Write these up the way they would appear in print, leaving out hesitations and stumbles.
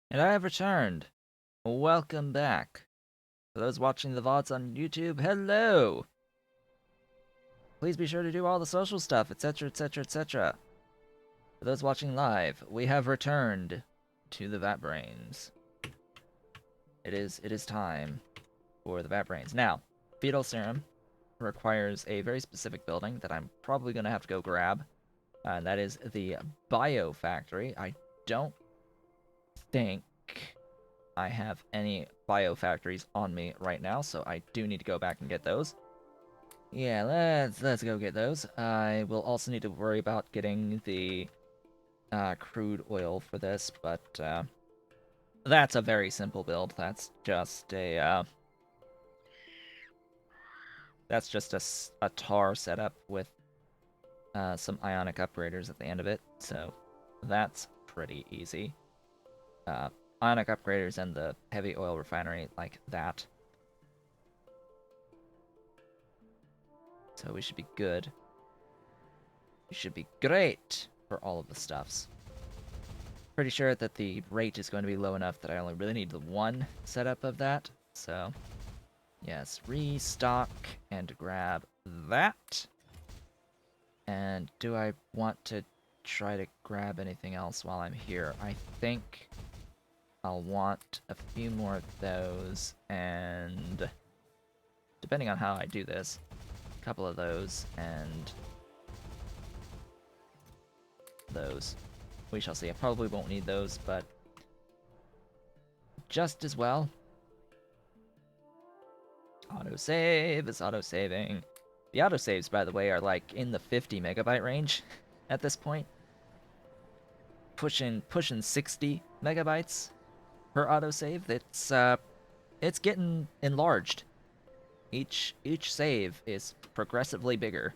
And I have returned. Welcome back. For those watching the VODs on YouTube, hello! Please be sure to do all the social stuff, etc., etc., etc. For those watching live, we have returned to the Vatbrains. It is time for the Vatbrains. Now, fetal serum requires a very specific building that I'm probably going to have to go grab. And that is the Bio Factory. I don't think I have any biofactories on me right now, so I do need to go back and get those. Yeah, let's go get those. I will also need to worry about getting the crude oil for this, but that's a very simple build. That's just a tar setup with some ionic upgraders at the end of it, so that's pretty easy. Ionic upgraders and the heavy oil refinery like that. So we should be good. We should be great for all of the stuffs. Pretty sure that the rate is going to be low enough that I only really need the one setup of that. So, yes, restock and grab that. And do I want to try to grab anything else while I'm here? I think I'll want a few more of those, and depending on how I do this, a couple of those, and those. We shall see. I probably won't need those, but just as well. Autosave is autosaving. The autosaves, by the way, are like in the 50 megabyte range at this point. Pushing 60 megabytes per autosave. It's getting enlarged. Each save is progressively bigger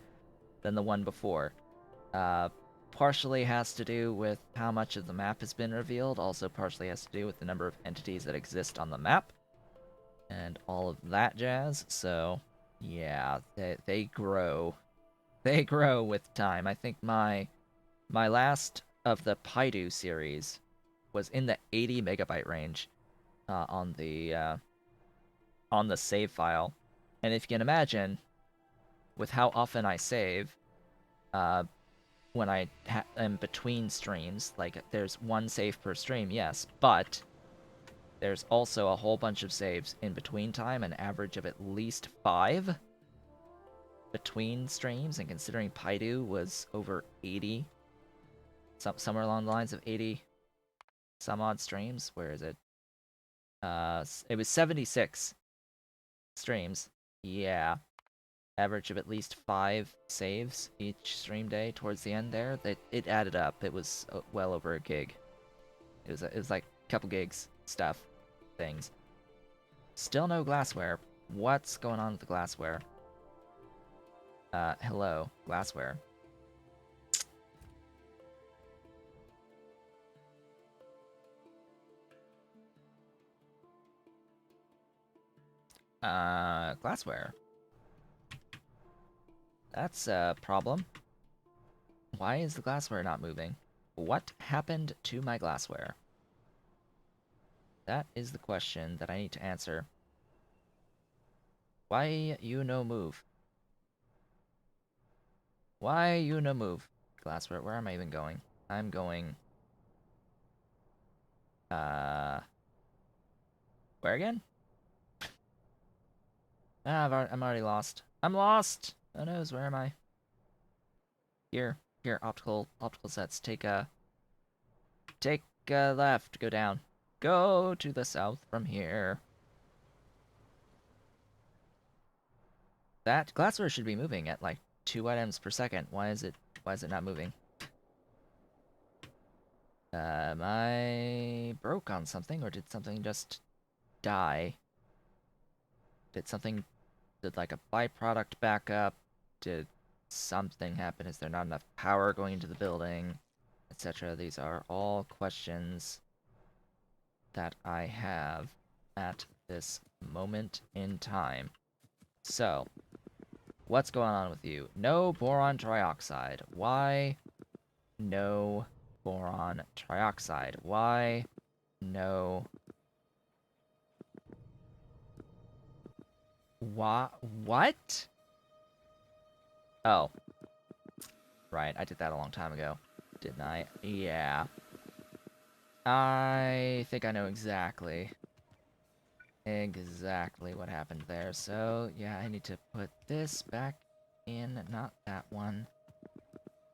than the one before. Partially has to do with how much of the map has been revealed, also partially has to do with the number of entities that exist on the map, and all of that jazz, so yeah, they grow. They grow with time. I think my last of the Paidu series was in the 80 megabyte range on the save file, and if you can imagine, with how often I save, uh, when I am between streams, like there's one save per stream, yes, but there's also a whole bunch of saves in between time, an average of at least 5 between streams, and considering Paidu was over 80, somewhere along the lines of 80 some odd streams, where is it? It was 76 streams. Yeah, average of at least 5 saves each stream day towards the end there. It added up. It was well over a gig. It was like a couple gigs stuff, things. Still no glassware. What's going on with the glassware? Hello, glassware. Glassware. That's a problem. Why is the glassware not moving? What happened to my glassware? That is the question that I need to answer. Why you no move? Why you no move? Glassware, where am I even going? I'm going... Where again? Ah, I'm already lost. I'm lost! Oh no, where am I? Here, optical sets. Take a left, go down. Go to the south from here. That glassware should be moving at like 2 items per second. Why is it not moving? Am I broke on something, or did something just die? Did like a byproduct backup? Did something happen? Is there not enough power going into the building? Etc. These are all questions that I have at this moment in time. So, what's going on with you? No boron trioxide. Why no boron trioxide? Why No. What? Oh. Right, I did that a long time ago. Didn't I? Yeah. I think I know exactly what happened there. So, yeah, I need to put this back in, not that one.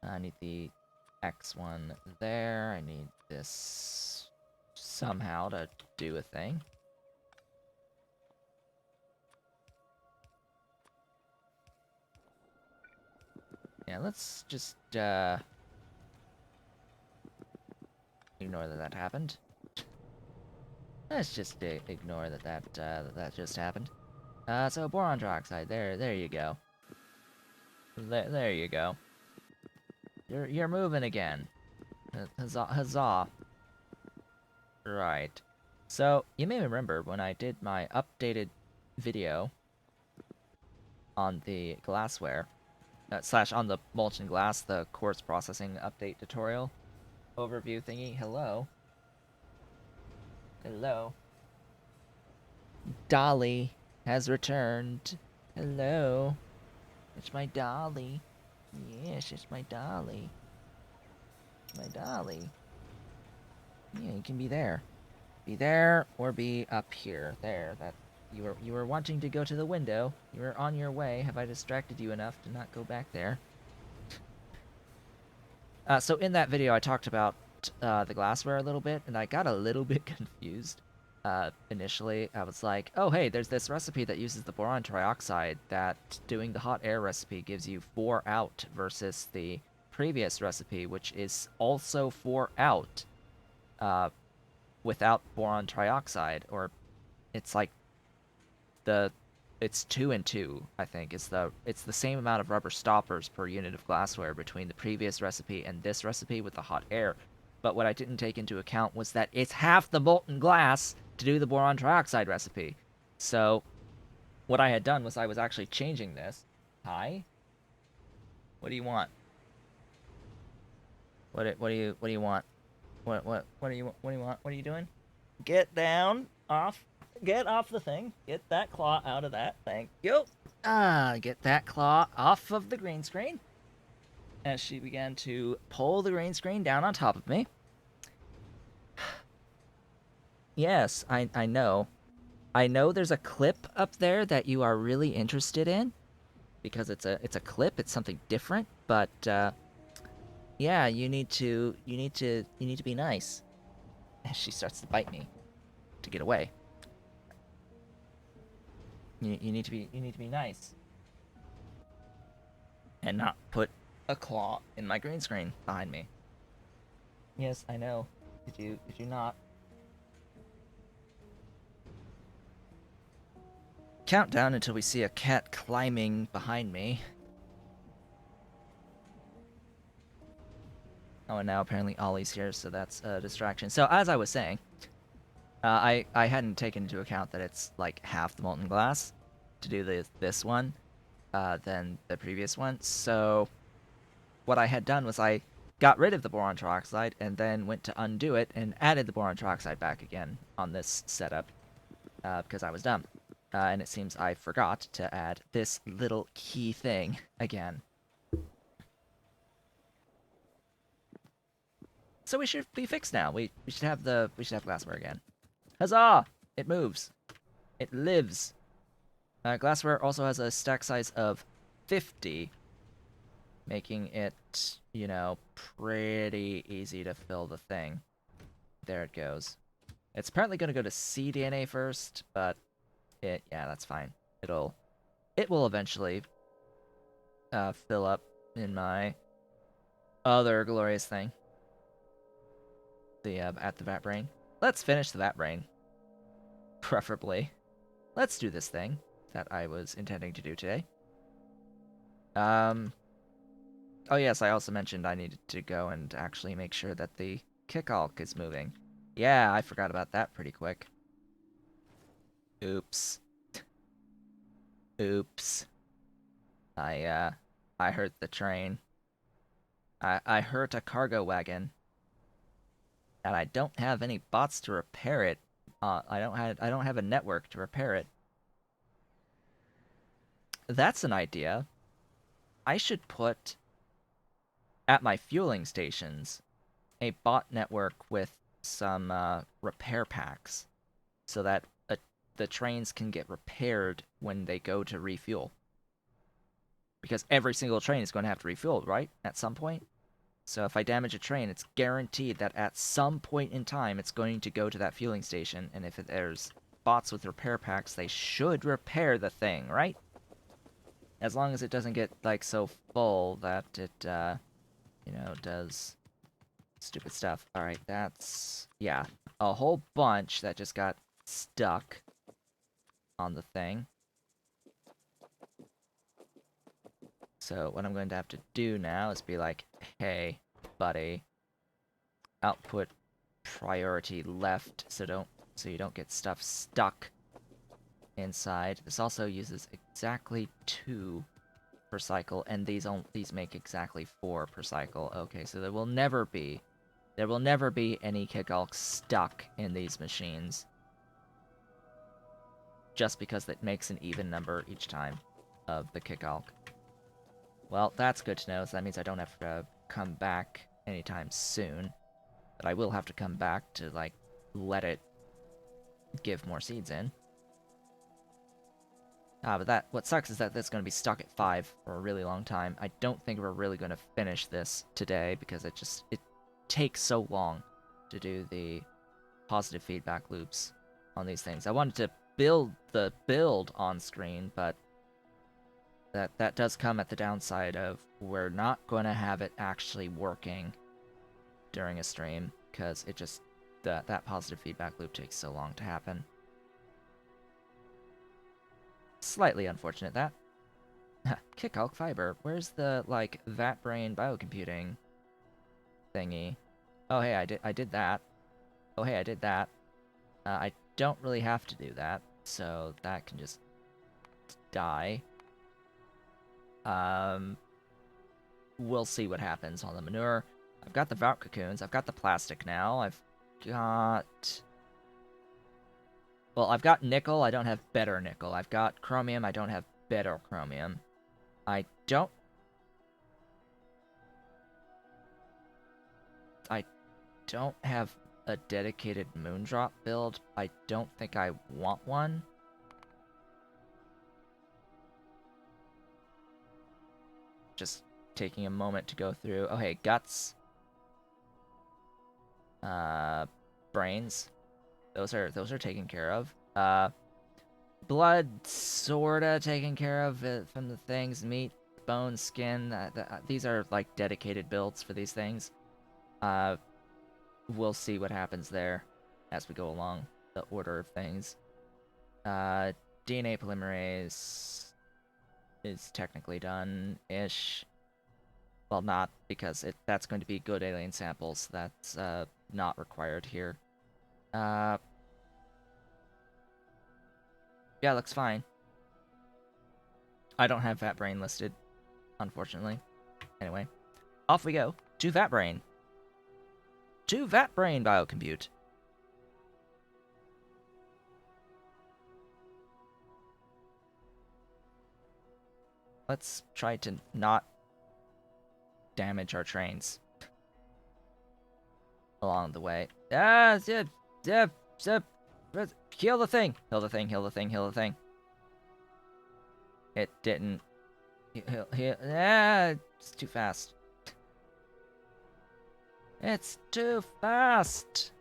I need the X one there. I need this somehow to do a thing. Yeah, let's just, ignore that happened. Let's just ignore that just happened. So boron dioxide, there you go. There you go. You're moving again. Huzzah. Right. So, you may remember when I did my updated video on the glassware, slash on the molten glass, the quartz processing update tutorial overview thingy. Hello. Hello. Dolly has returned. Hello. It's my Dolly. Yes, it's my Dolly. My Dolly. Yeah, you can be there. Be there or be up here. There. That you were wanting to go to the window. You were on your way. Have I distracted you enough to not go back there? So in that video, I talked about the glassware a little bit, and I got a little bit confused. Initially, I was like, oh, hey, there's this recipe that uses the boron trioxide that doing the hot air recipe gives you 4 out versus the previous recipe, which is also 4 out without boron trioxide, or it's like it's 2 and 2, I think. It's the same amount of rubber stoppers per unit of glassware between the previous recipe and this recipe with the hot air. But what I didn't take into account was that it's half the molten glass to do the boron trioxide recipe. So what I had done was I was actually changing this. Hi? What do you want? What do you want? What do you want? What are you doing? Get down off. Get off the thing. Get that claw out of that. Thank you. Get that claw off of the green screen. As she began to pull the green screen down on top of me. Yes, I know. I know there's a clip up there that you are really interested in because it's a clip. It's something different, but yeah, you need to be nice. As she starts to bite me to get away. You need to be nice and not put a claw in my green screen behind me. Yes, I know. Did you not? Countdown until we see a cat climbing behind me. Oh, and now apparently Ollie's here, so that's a distraction. So as I was saying, I hadn't taken into account that it's like half the molten glass to do this one than the previous one. So what I had done was I got rid of the boron trioxide and then went to undo it and added the boron trioxide back again on this setup because I was dumb. And it seems I forgot to add this little key thing again. So we should be fixed now. We should have glassware again. Huzzah! It moves. It lives. Glassware also has a stack size of 50, making it, you know, pretty easy to fill the thing. There it goes. It's apparently going to go to cDNA first, but yeah, that's fine. It will eventually fill up in my other glorious thing. At the Vatbrain. Let's finish the Vatbrain. Preferably. Let's do this thing that I was intending to do today. Oh yes, I also mentioned I needed to go and actually make sure that the kicalk is moving. Yeah, I forgot about that pretty quick. Oops. Oops. I hurt the train. I hurt a cargo wagon. and I don't have any bots to repair it. I don't have a network to repair it. That's an idea. I should put at my fueling stations a bot network with some repair packs so that the trains can get repaired when they go to refuel. Because every single train is going to have to refuel, right? At some point. So if I damage a train, it's guaranteed that at some point in time it's going to go to that fueling station, and if there's bots with repair packs, they should repair the thing, right? As long as it doesn't get, like, so full that it, you know, does stupid stuff. Alright, that's... yeah, a whole bunch that just got stuck on the thing. So what I'm going to have to do now is be like, hey, buddy, output priority left, so you don't get stuff stuck inside. This also uses exactly 2 per cycle, and these make exactly 4 per cycle. Okay, so there will never be any kicalk stuck in these machines, just because it makes an even number each time of the kicalk. Well, that's good to know, so that means I don't have to come back anytime soon. But I will have to come back to, like, let it give more seeds in. But what sucks is that that's going to be stuck at 5 for a really long time. I don't think we're really going to finish this today, because it takes so long to do the positive feedback loops on these things. I wanted to build the build on screen, but that does come at the downside of we're not going to have it actually working during a stream, because it just that positive feedback loop takes so long to happen. Slightly unfortunate, that. Kicalk fiber. Where's the, like, Vatbrain biocomputing thingy? Oh, hey, I did that. Oh, hey, I did that. I don't really have to do that, so that can just die. We'll see what happens on the manure. I've got the Vault cocoons. I've got the plastic now. I've got... well, I've got nickel. I don't have better nickel. I've got chromium. I don't have better chromium. I don't have a dedicated moondrop build. I don't think I want one. Just taking a moment to go through. Oh, hey, guts. Brains. Those are taken care of. Blood, sorta taken care of from the things. Meat, bone, skin. These are, like, dedicated builds for these things. We'll see what happens there as we go along the order of things. DNA polymerase is technically done-ish. Well, not, because that's going to be good alien samples. That's not required here. Yeah, looks fine. I don't have Vatbrain listed, unfortunately. Anyway, off we go to Vatbrain. To Vatbrain biocompute. Let's try to not damage our trains along the way. Zip, heal the thing. Heal the thing, heal the thing, heal the thing. It didn't. It's too fast. It's too fast.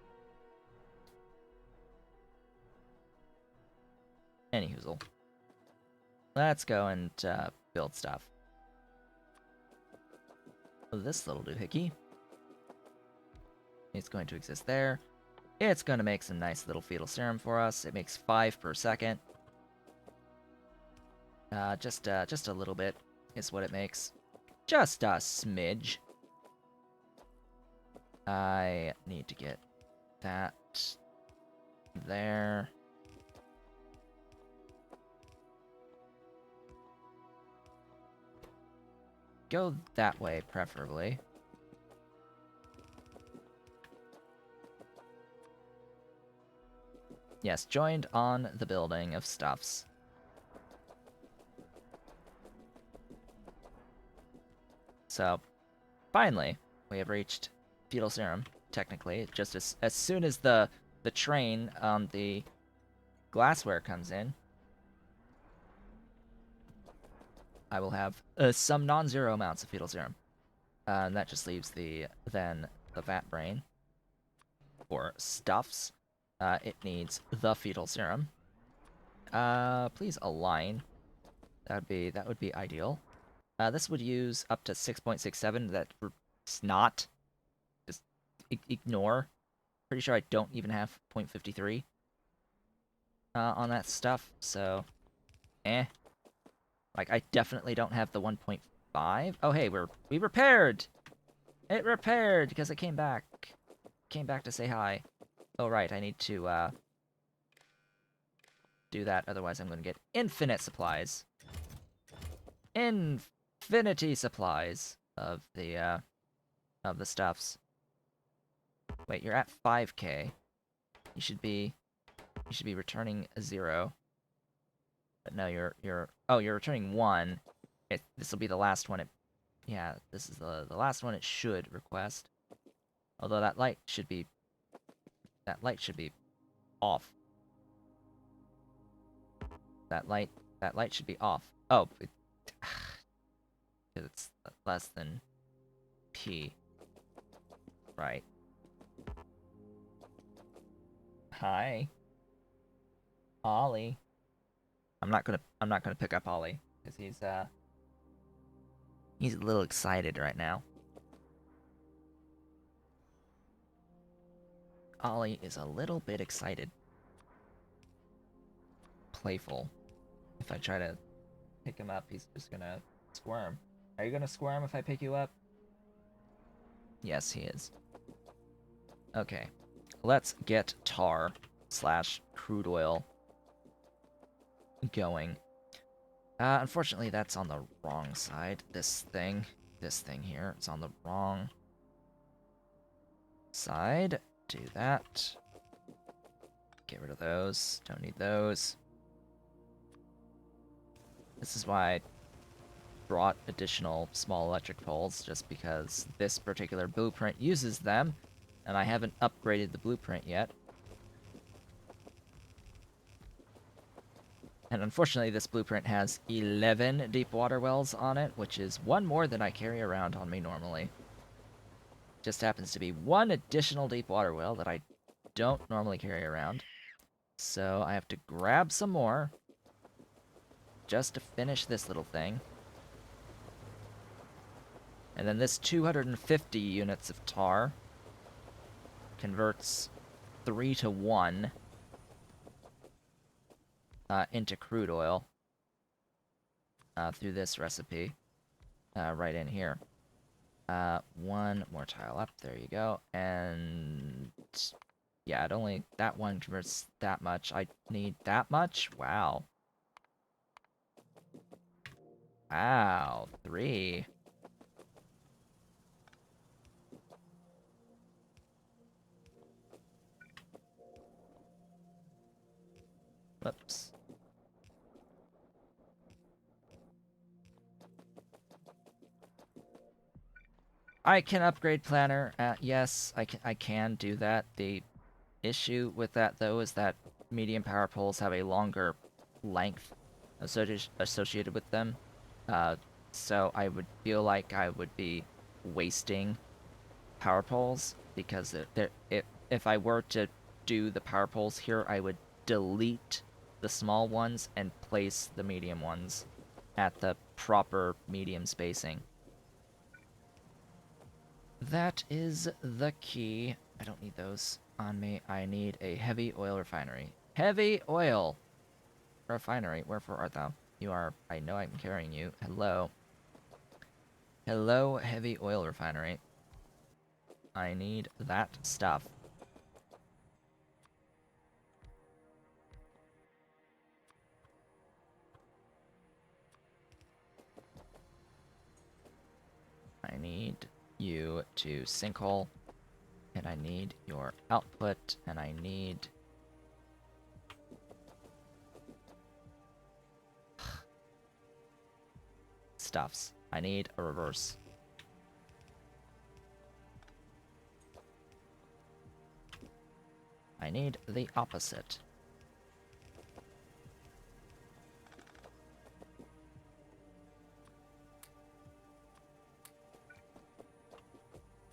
Anyhoozle. Let's go and build stuff. This little doohickey. It's going to exist there. It's going to make some nice little fetal serum for us. It makes 5 per second. Just a little bit is what it makes. Just a smidge. I need to get that there. Go that way, preferably. Yes, joined on the building of stuffs. So, finally, we have reached fetal serum, technically. Just as soon as the train on the glassware comes in, I will have some non-zero amounts of fetal serum. And that just leaves the Vatbrain for stuffs. It needs the fetal serum. Please align. That would be ideal. This would use up to 6.67. That's not. Just ignore. Pretty sure I don't even have 0.53 on that stuff, so eh. Like, I definitely don't have the 1.5. Oh, hey, we repaired! It repaired because it came back. Came back to say hi. Oh, right, I need to do that, otherwise I'm going to get infinite supplies. Infinity supplies of the stuffs. Wait, you're at 5k. You should be returning a 0. But no, you're returning 1. This will be the last one yeah, this is the last one it should request. Although that light should be off. That light should be off. Oh, it's less than P. Right. Hi. Ollie. I'm not gonna pick up Ollie because he's a little excited right now. Ollie is a little bit excited. Playful. If I try to pick him up, he's just gonna squirm. Are you gonna squirm if I pick you up? Yes, he is. Okay. Let's get tar / crude oil going. Unfortunately, that's on the wrong side. This thing here, it's on the wrong side. Do that. Get rid of those. Don't need those. This is why I brought additional small electric poles, just because this particular blueprint uses them, and I haven't upgraded the blueprint yet. And unfortunately, this blueprint has 11 deep water wells on it, which is one more than I carry around on me normally. Just happens to be one additional deep water well that I don't normally carry around. So I have to grab some more just to finish this little thing. And then this 250 units of tar converts 3 to 1 into crude oil through this recipe right in here. One more tile up, there you go, and yeah, that one converts that much. I need that much? Wow. Wow, 3. Whoops. I can upgrade planner. Yes, I can do that. The issue with that, though, is that medium power poles have a longer length associated with them. So I would feel like I would be wasting power poles, because if I were to do the power poles here, I would delete the small ones and place the medium ones at the proper medium spacing. That is the key. I don't need those on me. I need a heavy oil refinery. Heavy oil refinery. Wherefore art thou? You are... I know I'm carrying you. Hello. Hello, heavy oil refinery. I need that stuff. I need you to sinkhole, and I need your output, and I need stuffs. I need a reverse. I need the opposite.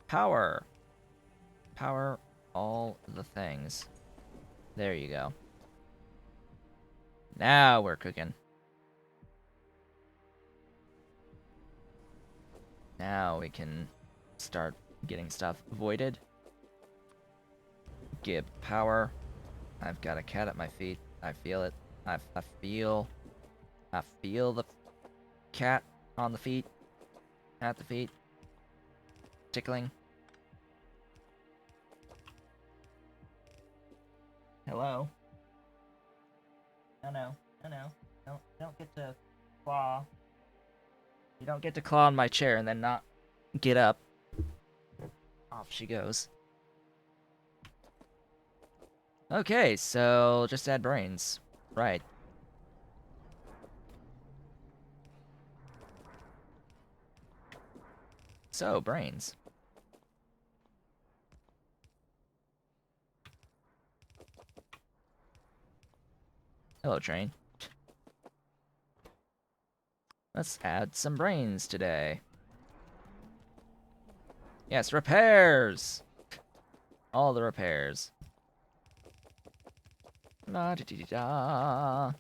Power. Power all the things. There you go. Now we're cooking. Now we can start getting stuff voided. Give power. I've got a cat at my feet. I feel it. I feel the cat on the feet. At the feet. Tickling. Hello. No. Don't get to claw. You don't get to claw on my chair and then not get up. Off she goes. Okay, so just add brains. Right. So, brains. Hello, train. Let's add some brains today. Yes, repairs! All the repairs. La -di -di -di -da.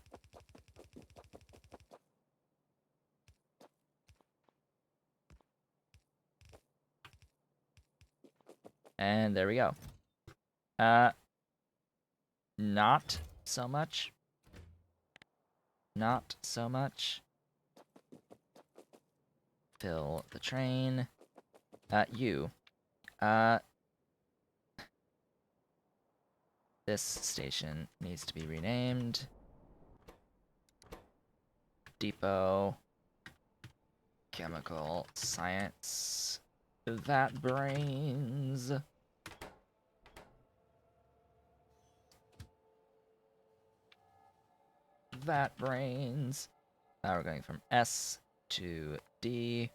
And there we go. Not so much. Not so much. Fill the train. You. This station needs to be renamed. Depot. Chemical Science. Vatbrains. Vatbrains. Now we're going from S to D.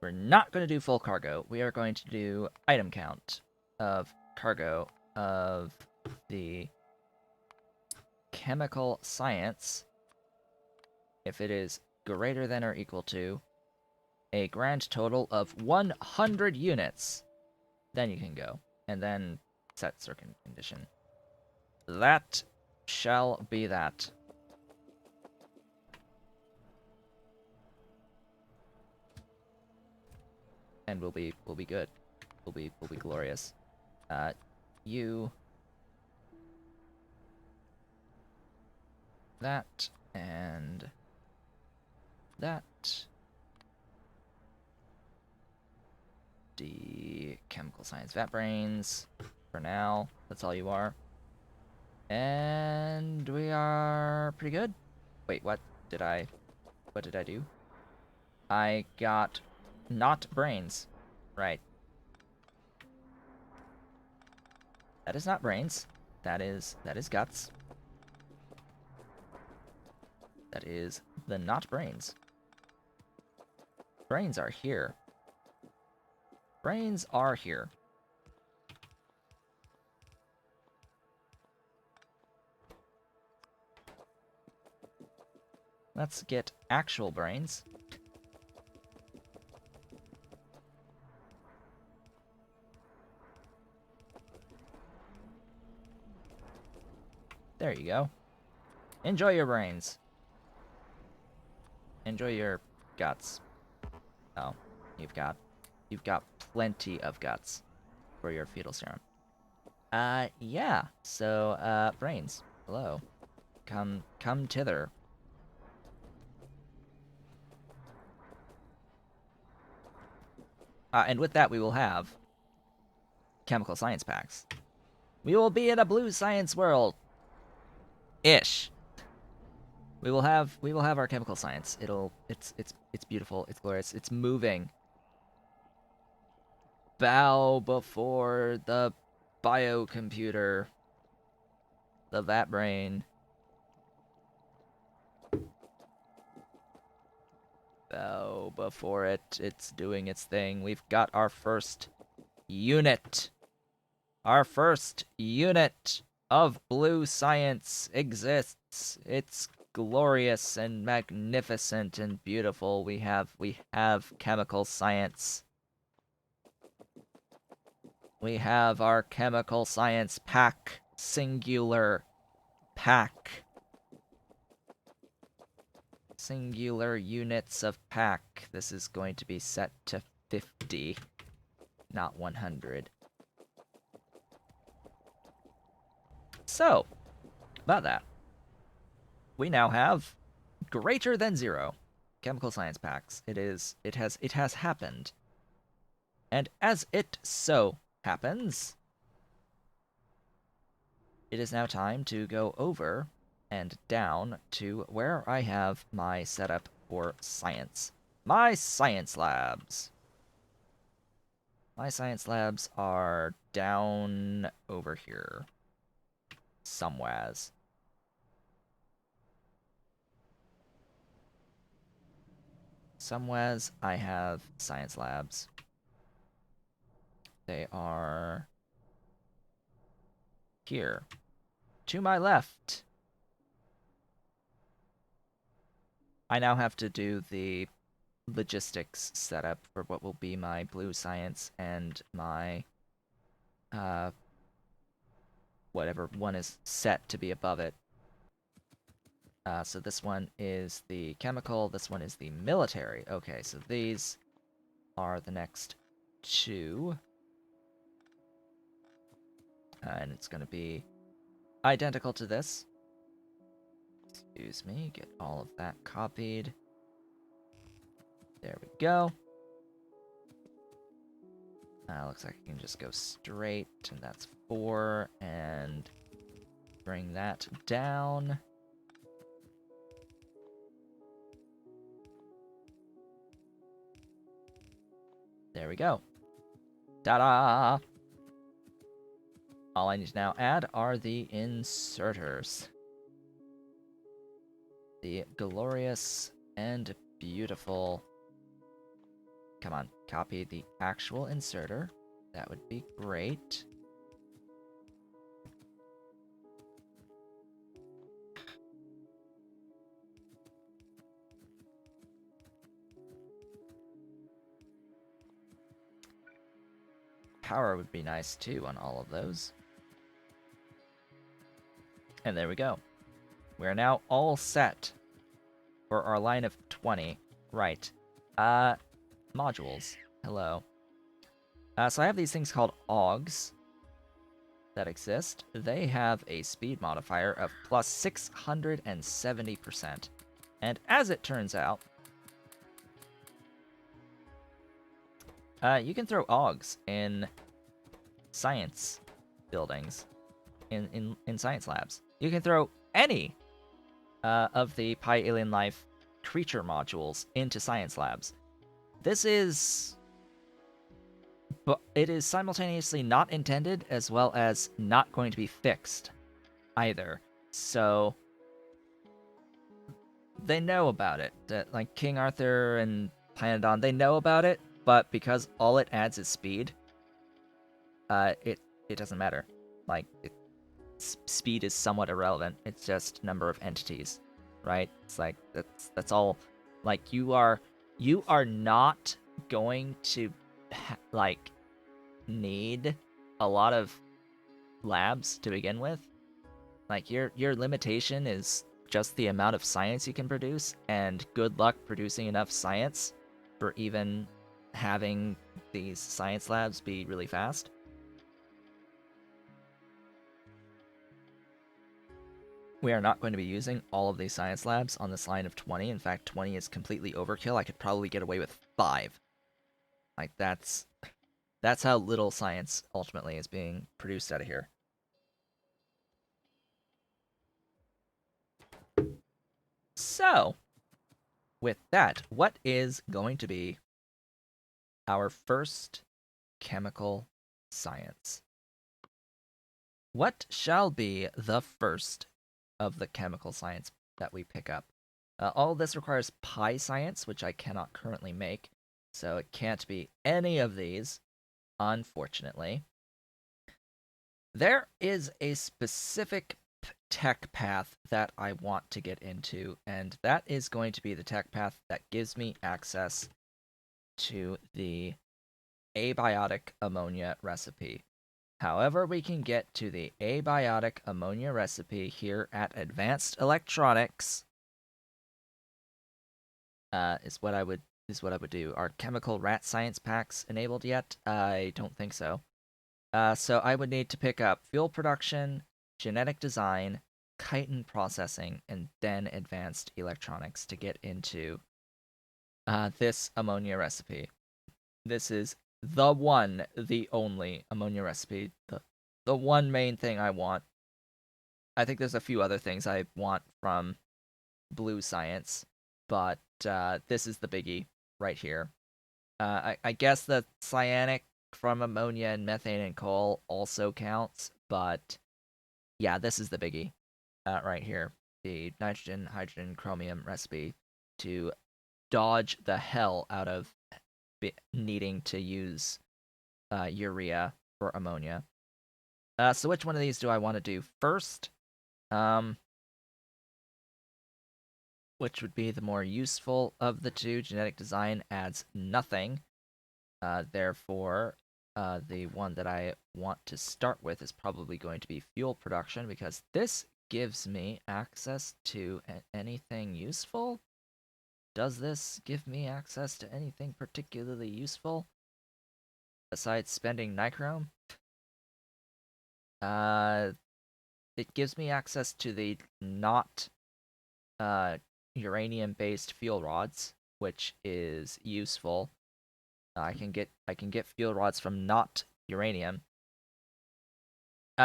We're not going to do full cargo. We are going to do item count of cargo of the chemical science. If it is greater than or equal to a grand total of 100 units, then you can go. And then set certain condition. That shall be that. And we'll be good. We'll be glorious. You. That and that. The chemical science Vatbrains. For now, that's all you are. And we are pretty good. Wait, what did I do? I got not brains. Right. That is not brains. That is guts. That is the not brains. Brains are here. Brains are here. Let's get actual brains. There you go. Enjoy your brains. Enjoy your guts. Oh, you've got plenty of guts for your fetal serum. Yeah. So, brains. Hello. Come thither. And with that, we will have chemical science packs. We will be in a blue science world. Ish. We will have our chemical science. It's beautiful. It's glorious. It's moving. Bow before the biocomputer. The Vatbrain. Oh, before it's doing its thing, we've got our first unit. Our first unit of blue science exists. It's glorious and magnificent and beautiful. We have chemical science. We have our chemical science pack. Singular pack. Singular units of pack. This is going to be set to 50, not 100. So, about that. We now have greater than 0 chemical science packs. It has happened. And as it so happens, it is now time to go over and down to where I have my setup for science. My science labs. My science labs are down over here. Somewheres. Somewheres I have science labs. They are here. To my left. I now have to do the logistics setup for what will be my blue science and my whatever one is set to be above it. So this one is the chemical, this one is the military. Okay, so these are the next two. And it's going to be identical to this. Excuse me, get all of that copied. There we go. Looks like I can just go straight, and that's 4, and bring that down. There we go. Ta-da! All I need to now add are the inserters. The glorious and beautiful... Come on, copy the actual inserter. That would be great. Power would be nice too on all of those. And there we go. We are now all set for our line of 20. Right. Modules. Hello. So I have these things called augs that exist. They have a speed modifier of plus 670%. And as it turns out, you can throw augs in science buildings, in science labs. You can throw any of the Pi Alien Life creature modules into science labs. This is... But it is simultaneously not intended as well as not going to be fixed either. So they know about it. Like King Arthur and Planodon, they know about it, but because all it adds is speed, it doesn't matter. Like speed is somewhat irrelevant. It's just number of entities, right? It's like that's all. Like you are not going to like need a lot of labs to begin with. Like your limitation is just the amount of science you can produce, and good luck producing enough science for even having these science labs be really fast. We are not going to be using all of these science labs on this line of 20. In fact, 20 is completely overkill. I could probably get away with 5. Like, that's how little science ultimately is being produced out of here. So, with that, what is going to be our first chemical science? What shall be the first of the chemical science that we pick up? All this requires Pi science, which I cannot currently make, so it can't be any of these, unfortunately. There is a specific tech path that I want to get into, and that is going to be the tech path that gives me access to the abiotic ammonia recipe. However, we can get to the abiotic ammonia recipe here at Advanced Electronics is what I would do. Are chemical rat science packs enabled yet? I don't think so. So I would need to pick up fuel production, genetic design, chitin processing, and then advanced electronics to get into this ammonia recipe. This is the one, the only ammonia recipe. The one main thing I want. I think there's a few other things I want from blue science, but this is the biggie right here. I guess the cyanic from ammonia and methane and coal also counts, but yeah, this is the biggie right here. The nitrogen, hydrogen, chromium recipe to dodge the hell out of needing to use urea for ammonia. So which one of these do I want to do first? Which would be the more useful of the two? Genetic design adds nothing. Therefore, the one that I want to start with is probably going to be fuel production, because this gives me access to anything useful. Does this give me access to anything particularly useful besides spending nichrome? It gives me access to the not uranium-based fuel rods, which is useful. I can get fuel rods from not uranium.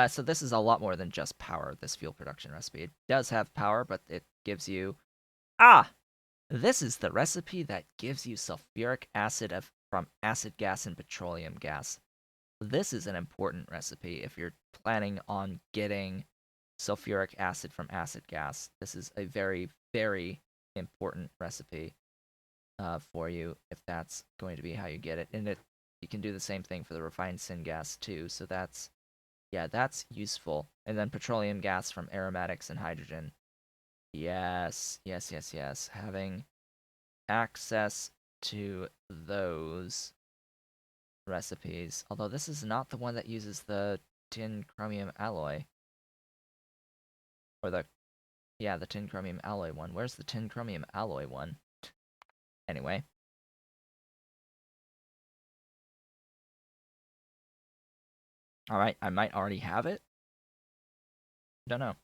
So this is a lot more than just power, this fuel production recipe. It does have power, but it gives you... Ah! This is the recipe that gives you sulfuric acid from acid gas and petroleum gas. This is an important recipe if you're planning on getting sulfuric acid from acid gas. This is a very, very important recipe for you if that's going to be how you get it. And you can do the same thing for the refined syngas too. So that's useful. And then petroleum gas from aromatics and hydrogen. Yes. Having access to those recipes. Although this is not the one that uses the tin chromium alloy. Or the tin chromium alloy one. Where's the tin chromium alloy one? Anyway. Alright, I might already have it. Don't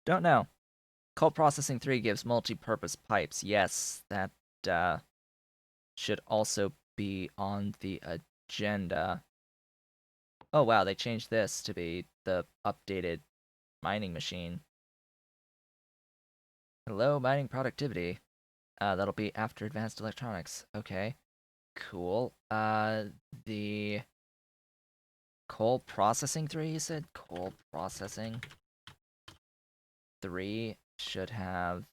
know. Coal processing 3 gives multi-purpose pipes. Yes, that should also be on the agenda. Oh wow, they changed this to be the updated mining machine. Hello, mining productivity. That'll be after advanced electronics. Okay. Cool. The coal processing 3, you said? Coal processing 3 should have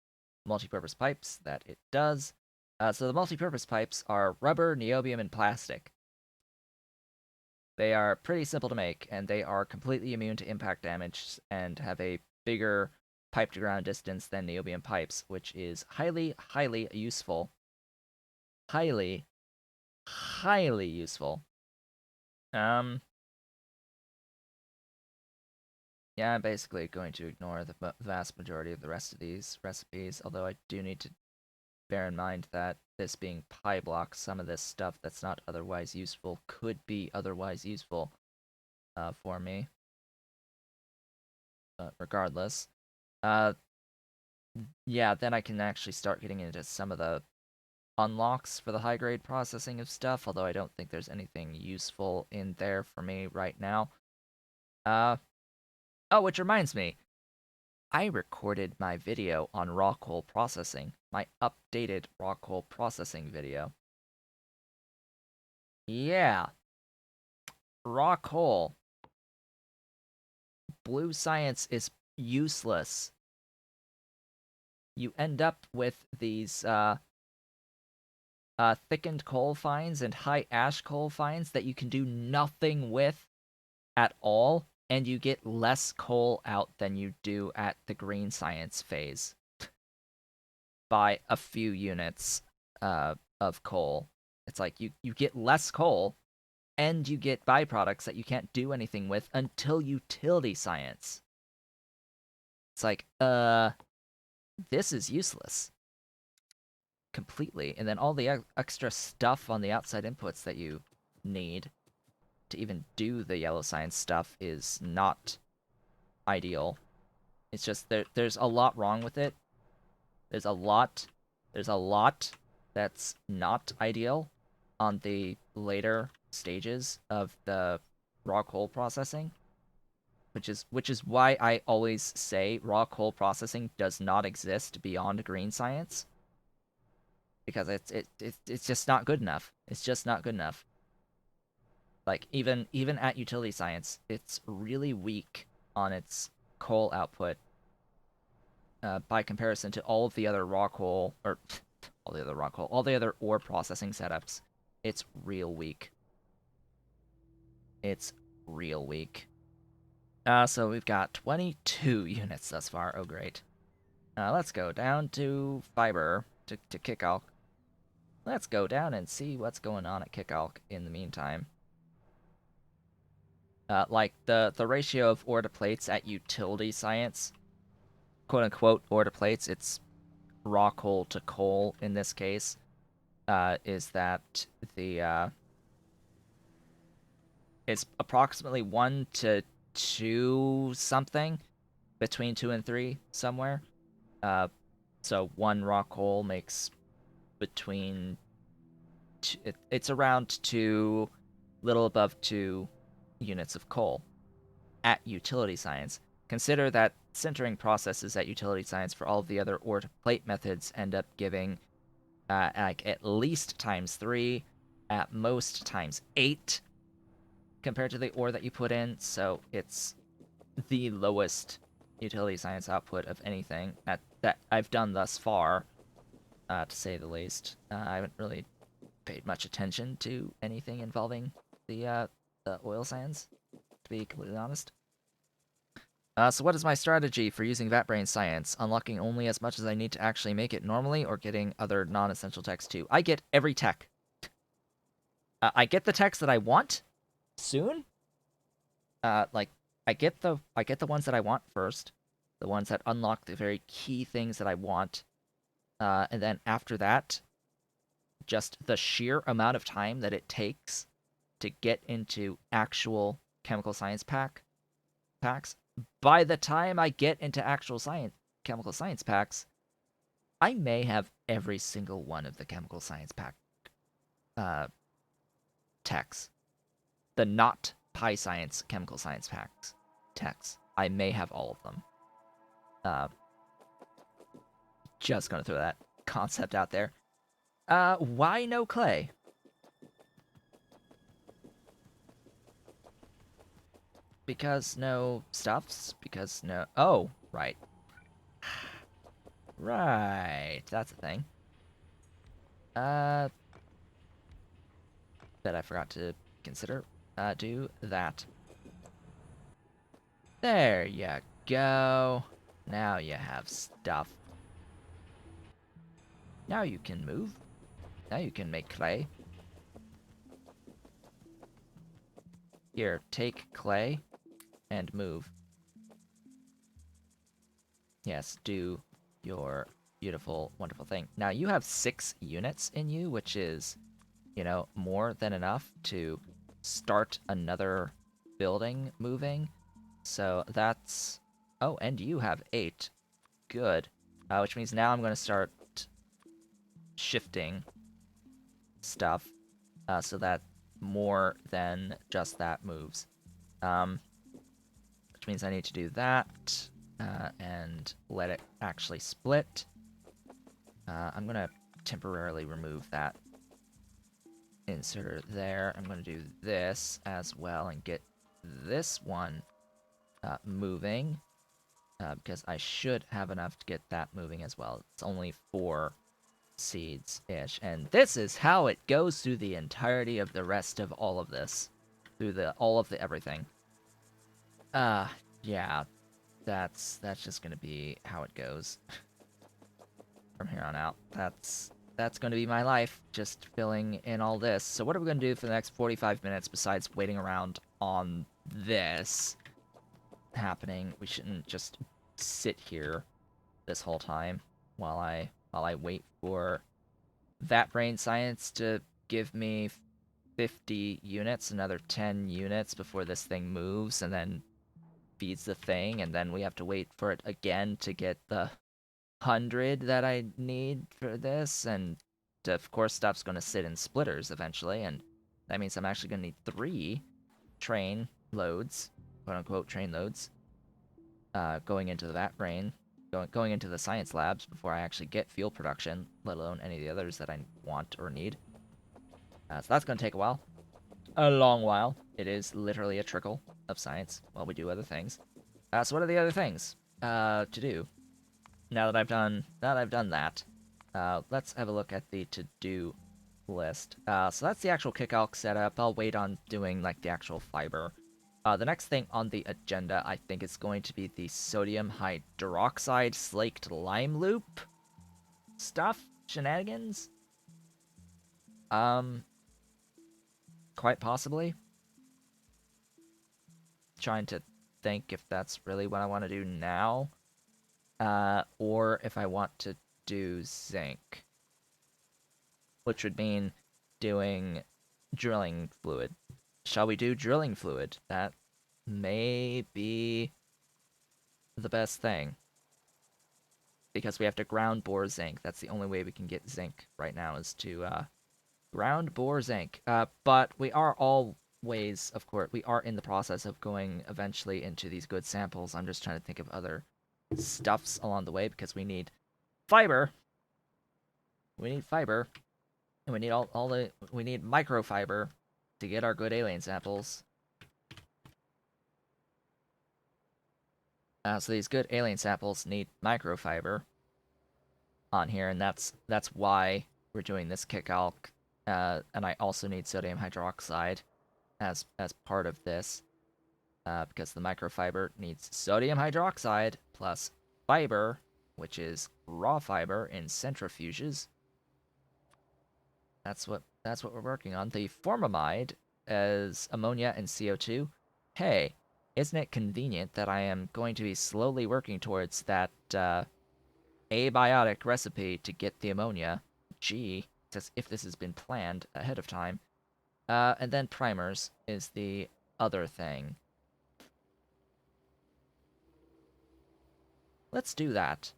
multi-purpose pipes. That it does. So the multi-purpose pipes are rubber, niobium, and plastic. They are pretty simple to make, and they are completely immune to impact damage and have a bigger pipe-to-ground distance than niobium pipes, which is highly, highly useful. Highly, highly useful. Yeah, I'm basically going to ignore the vast majority of the rest of these recipes, although I do need to bear in mind that this being PyBlock, some of this stuff that's not otherwise useful could be otherwise useful for me. But regardless. Yeah, then I can actually start getting into some of the unlocks for the high-grade processing of stuff, although I don't think there's anything useful in there for me right now. Oh, which reminds me, I recorded my video on raw coal processing, my updated raw coal processing video. Yeah. Raw coal. Blue science is useless. you end up with these thickened coal fines and high ash coal fines that you can do nothing with at all, and you get less coal out than you do at the green science phase by a few units of coal. It's like you get less coal, and you get byproducts that you can't do anything with until utility science. It's like, this is useless. Completely. And then all the extra stuff on the outside inputs that you need to even do the yellow science stuff is not ideal. It's just there's a lot wrong with it. There's a lot that's not ideal on the later stages of the raw coal processing, which is why I always say raw coal processing does not exist beyond green science, because it's just not good enough. It's just not good enough. Like even at utility science, it's really weak on its coal output by comparison to all of the other raw coal, or all the other ore processing setups. It's real weak. It's real weak. So we've got 22 units thus far. Oh, great. Let's go down to fiber to kicalk. Let's go down and see what's going on at kicalk in the meantime. Like the ratio of ore to plates at utility science, quote unquote ore to plates, it's raw coal to coal in this case, is that the it's approximately 1 to 2 something, between 2 and 3 somewhere. So 1 raw coal makes between it's around 2, little above 2 units of coal at utility science. Consider that sintering processes at utility science for all of the other ore to plate methods end up giving like at least ×3, at most ×8 compared to the ore that you put in. So it's the lowest utility science output of anything that I've done thus far, to say the least. I haven't really paid much attention to anything involving the oil sands, to be completely honest. So what is my strategy for using Vatbrain science? Unlocking only as much as I need to actually make it normally, or getting other non-essential techs too? I get every tech. I get the techs that I want soon. Like I get the ones that I want first, the ones that unlock the very key things that I want, and then after that, just the sheer amount of time that it takes to get into actual chemical science packs. By the time I get into actual chemical science packs, I may have every single one of the chemical science pack techs. The not PyScience chemical science packs techs. I may have all of them. Just gonna throw that concept out there. Why no clay? Because no stuffs? Because no... Oh, right. Right, that's a thing. That I forgot to consider. Do that. There you go. Now you have stuff. Now you can move. Now you can make clay. Here, take clay and move. Yes, do your beautiful, wonderful thing. Now you have 6 units in you, which is, you know, more than enough to start another building moving. So that's... Oh, and you have 8. Good. Which means now I'm going to start shifting stuff so that more than just that moves. Which means I need to do that and let it actually split. I'm going to temporarily remove that inserter there. I'm going to do this as well and get this one moving. because I should have enough to get that moving as well. It's only 4 seeds-ish, and this is how it goes through the entirety of the rest of all of this. Through all of the everything. Yeah, that's just gonna be how it goes from here on out. That's gonna be my life, just filling in all this. So what are we gonna do for the next 45 minutes besides waiting around on this happening? We shouldn't just sit here this whole time while I wait for Vatbrain Science to give me 50 units, another 10 units before this thing moves, and then feeds the thing, and then we have to wait for it again to get the 100 that I need for this, and of course stuff's going to sit in splitters eventually, and that means I'm actually going to need 3 train loads, quote-unquote train loads, going into that brain, going into the science labs before I actually get fuel production, let alone any of the others that I want or need. So that's going to take a while. A long while. It is literally a trickle of science while we do other things. So what are the other things to do? Now that I've done that, let's have a look at the to-do list. So that's the actual kicalk setup. I'll wait on doing like the actual fiber. The next thing on the agenda, I think, is going to be the sodium hydroxide slaked lime loop stuff, shenanigans. Quite possibly. Trying to think if that's really what I want to do now, or if I want to do zinc, which would mean doing drilling fluid. Shall we do drilling fluid? That may be the best thing, because we have to ground bore zinc. That's the only way we can get zinc right now, is to ground bore zinc. But we are always, of course, we are in the process of going eventually into these good samples. I'm just trying to think of other stuffs along the way, because we need fiber. We need fiber, and we need we need microfiber to get our good alien samples. So these good alien samples need microfiber on here, and that's why we're doing this kicalk. And I also need sodium hydroxide as part of this, because the microfiber needs sodium hydroxide plus fiber, which is raw fiber in centrifuges. That's what we're working on. The formamide as ammonia and CO2. Hey, isn't it convenient that I am going to be slowly working towards that abiotic recipe to get the ammonia? Gee, as if this has been planned ahead of time. And then primers is the other thing. Let's do that.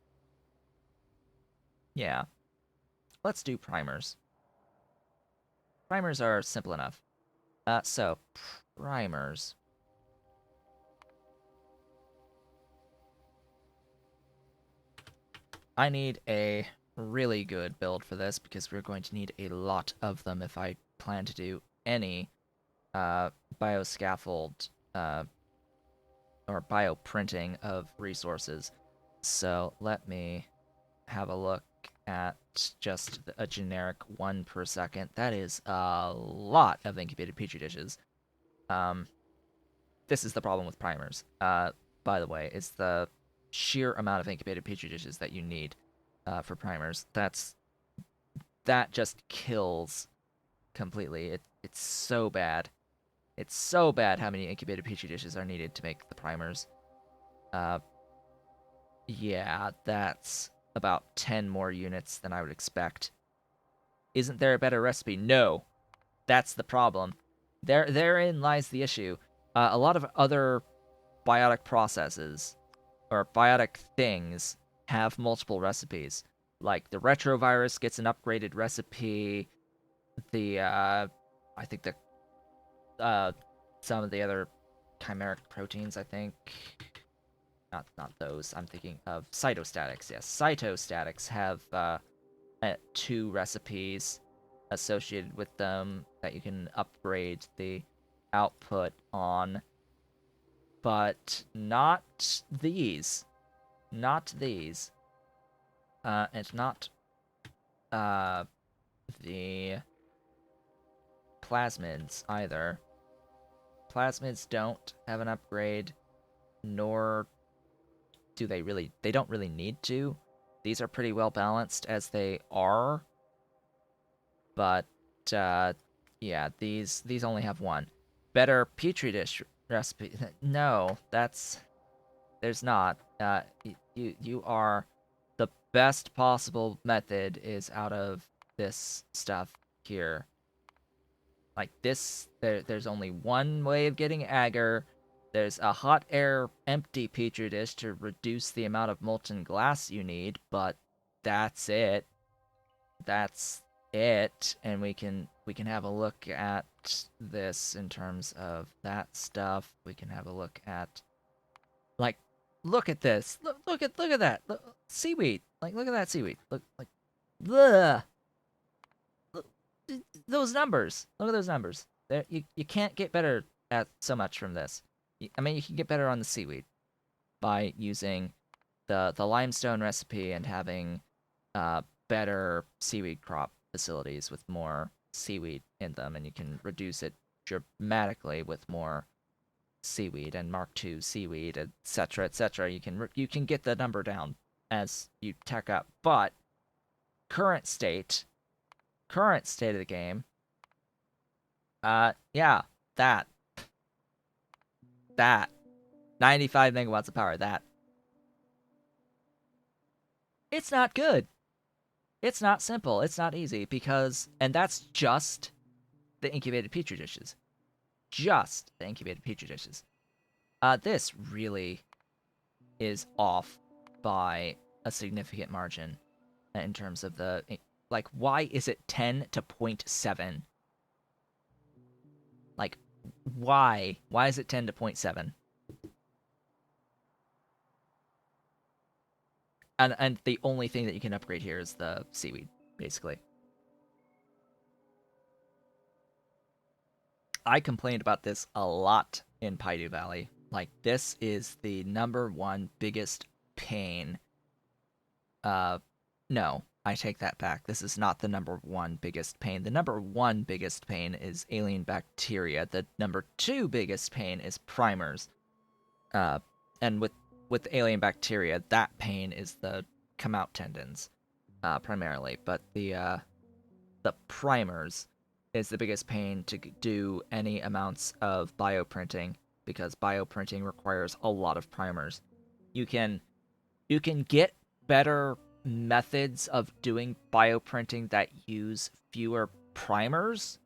Yeah. Let's do primers. Primers are simple enough. So, primers. I need a really good build for this, because we're going to need a lot of them if I plan to do any bioscaffold or bioprinting of resources. So let me have a look at just a generic 1 per second. That is a lot of incubated petri dishes. This is the problem with primers, by the way, is the sheer amount of incubated petri dishes that you need for primers. That just kills completely. It's so bad. It's so bad how many incubated petri dishes are needed to make the primers. Yeah, that's about 10 more units than I would expect. Isn't there a better recipe? No. That's the problem. Therein lies the issue. A lot of other biotic processes, or biotic things, have multiple recipes. Like, the retrovirus gets an upgraded recipe. I think some of the other chimeric proteins, I think. Not those. I'm thinking of cytostatics. Yes, cytostatics have 2 recipes associated with them that you can upgrade the output on, but not these. Not these. And not the plasmids either. Plasmids don't have an upgrade, nor do they really. They don't really need to. These are pretty well balanced as they are, but yeah, these only have one. Better petri dish recipe? No, there's not. You are the best possible method is out of this stuff here. Like this, there's only one way of getting agar. There's a hot air empty petri dish to reduce the amount of molten glass you need, but that's it. That's it. And we can have a look at this in terms of that stuff. We can have a look at like look at this. Look at that. Seaweed. Like look at that seaweed. Look like ugh. Those numbers. Look at those numbers. There, you can't get better at so much from this. I mean, you can get better on the seaweed by using the limestone recipe and having better seaweed crop facilities with more seaweed in them, and you can reduce it dramatically with more seaweed and Mark II seaweed, etc., etc. You can get the number down as you tech up, but current state of the game, yeah, that 95 megawatts of power. That it's not good. It's not simple. It's not easy because, and that's just the incubated petri dishes. Just the incubated petri dishes. This really is off by a significant margin in terms of the like. Why is it 10 to 0.7? Like, why? Why is it 10 to 0.7? And the only thing that you can upgrade here is the seaweed, basically. I complained about this a lot in Paidu Valley. Like, this is the number one biggest pain. No, I take that back. This is not the number one biggest pain. The number one biggest pain is alien bacteria. The number two biggest pain is primers. And with alien bacteria, that pain is the come out tendons, primarily. But the primers is the biggest pain to do any amounts of bioprinting because bioprinting requires a lot of primers. You can get better methods of doing bioprinting that use fewer primers,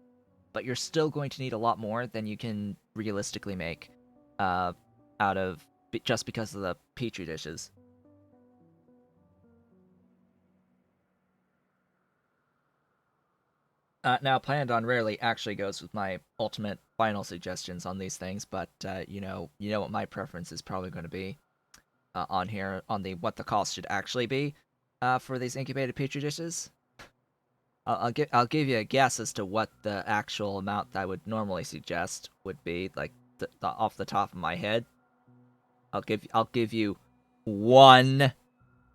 but you're still going to need a lot more than you can realistically make out of just because of the petri dishes. Now, Plandon rarely actually goes with my ultimate final suggestions on these things, but you know what my preference is probably going to be on here on the what the cost should actually be for these incubated petri dishes. I'll give you a guess as to what the actual amount that I would normally suggest would be, like off the top of my head. I'll give you one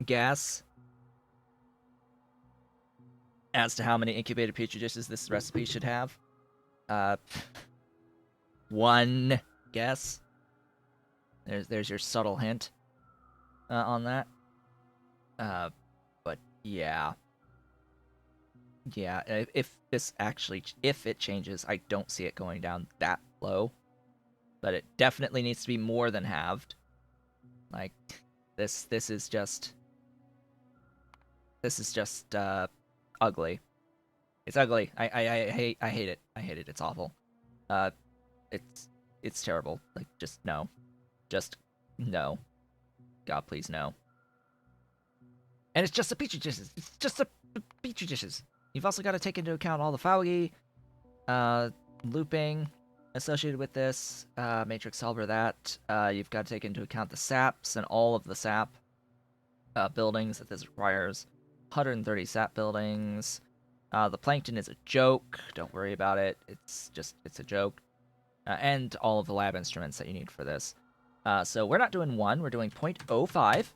guess as to how many incubated petri dishes this recipe should have. Uh, one guess. There's your subtle hint on that. But yeah, if this actually if it changes, I don't see it going down that low, but it definitely needs to be more than halved. Like this is just ugly. It's ugly. I hate it. I hate it. It's awful. Uh, it's terrible. Like just no, just no. God, please no. And it's just the petri dishes. It's just the petri dishes. You've also got to take into account all the Faugi, looping associated with this, matrix solver that. You've got to take into account the saps and all of the sap buildings that this requires. 130 sap buildings. The plankton is a joke. Don't worry about it. It's a joke. And all of the lab instruments that you need for this. So we're not doing 1, we're doing 0.05.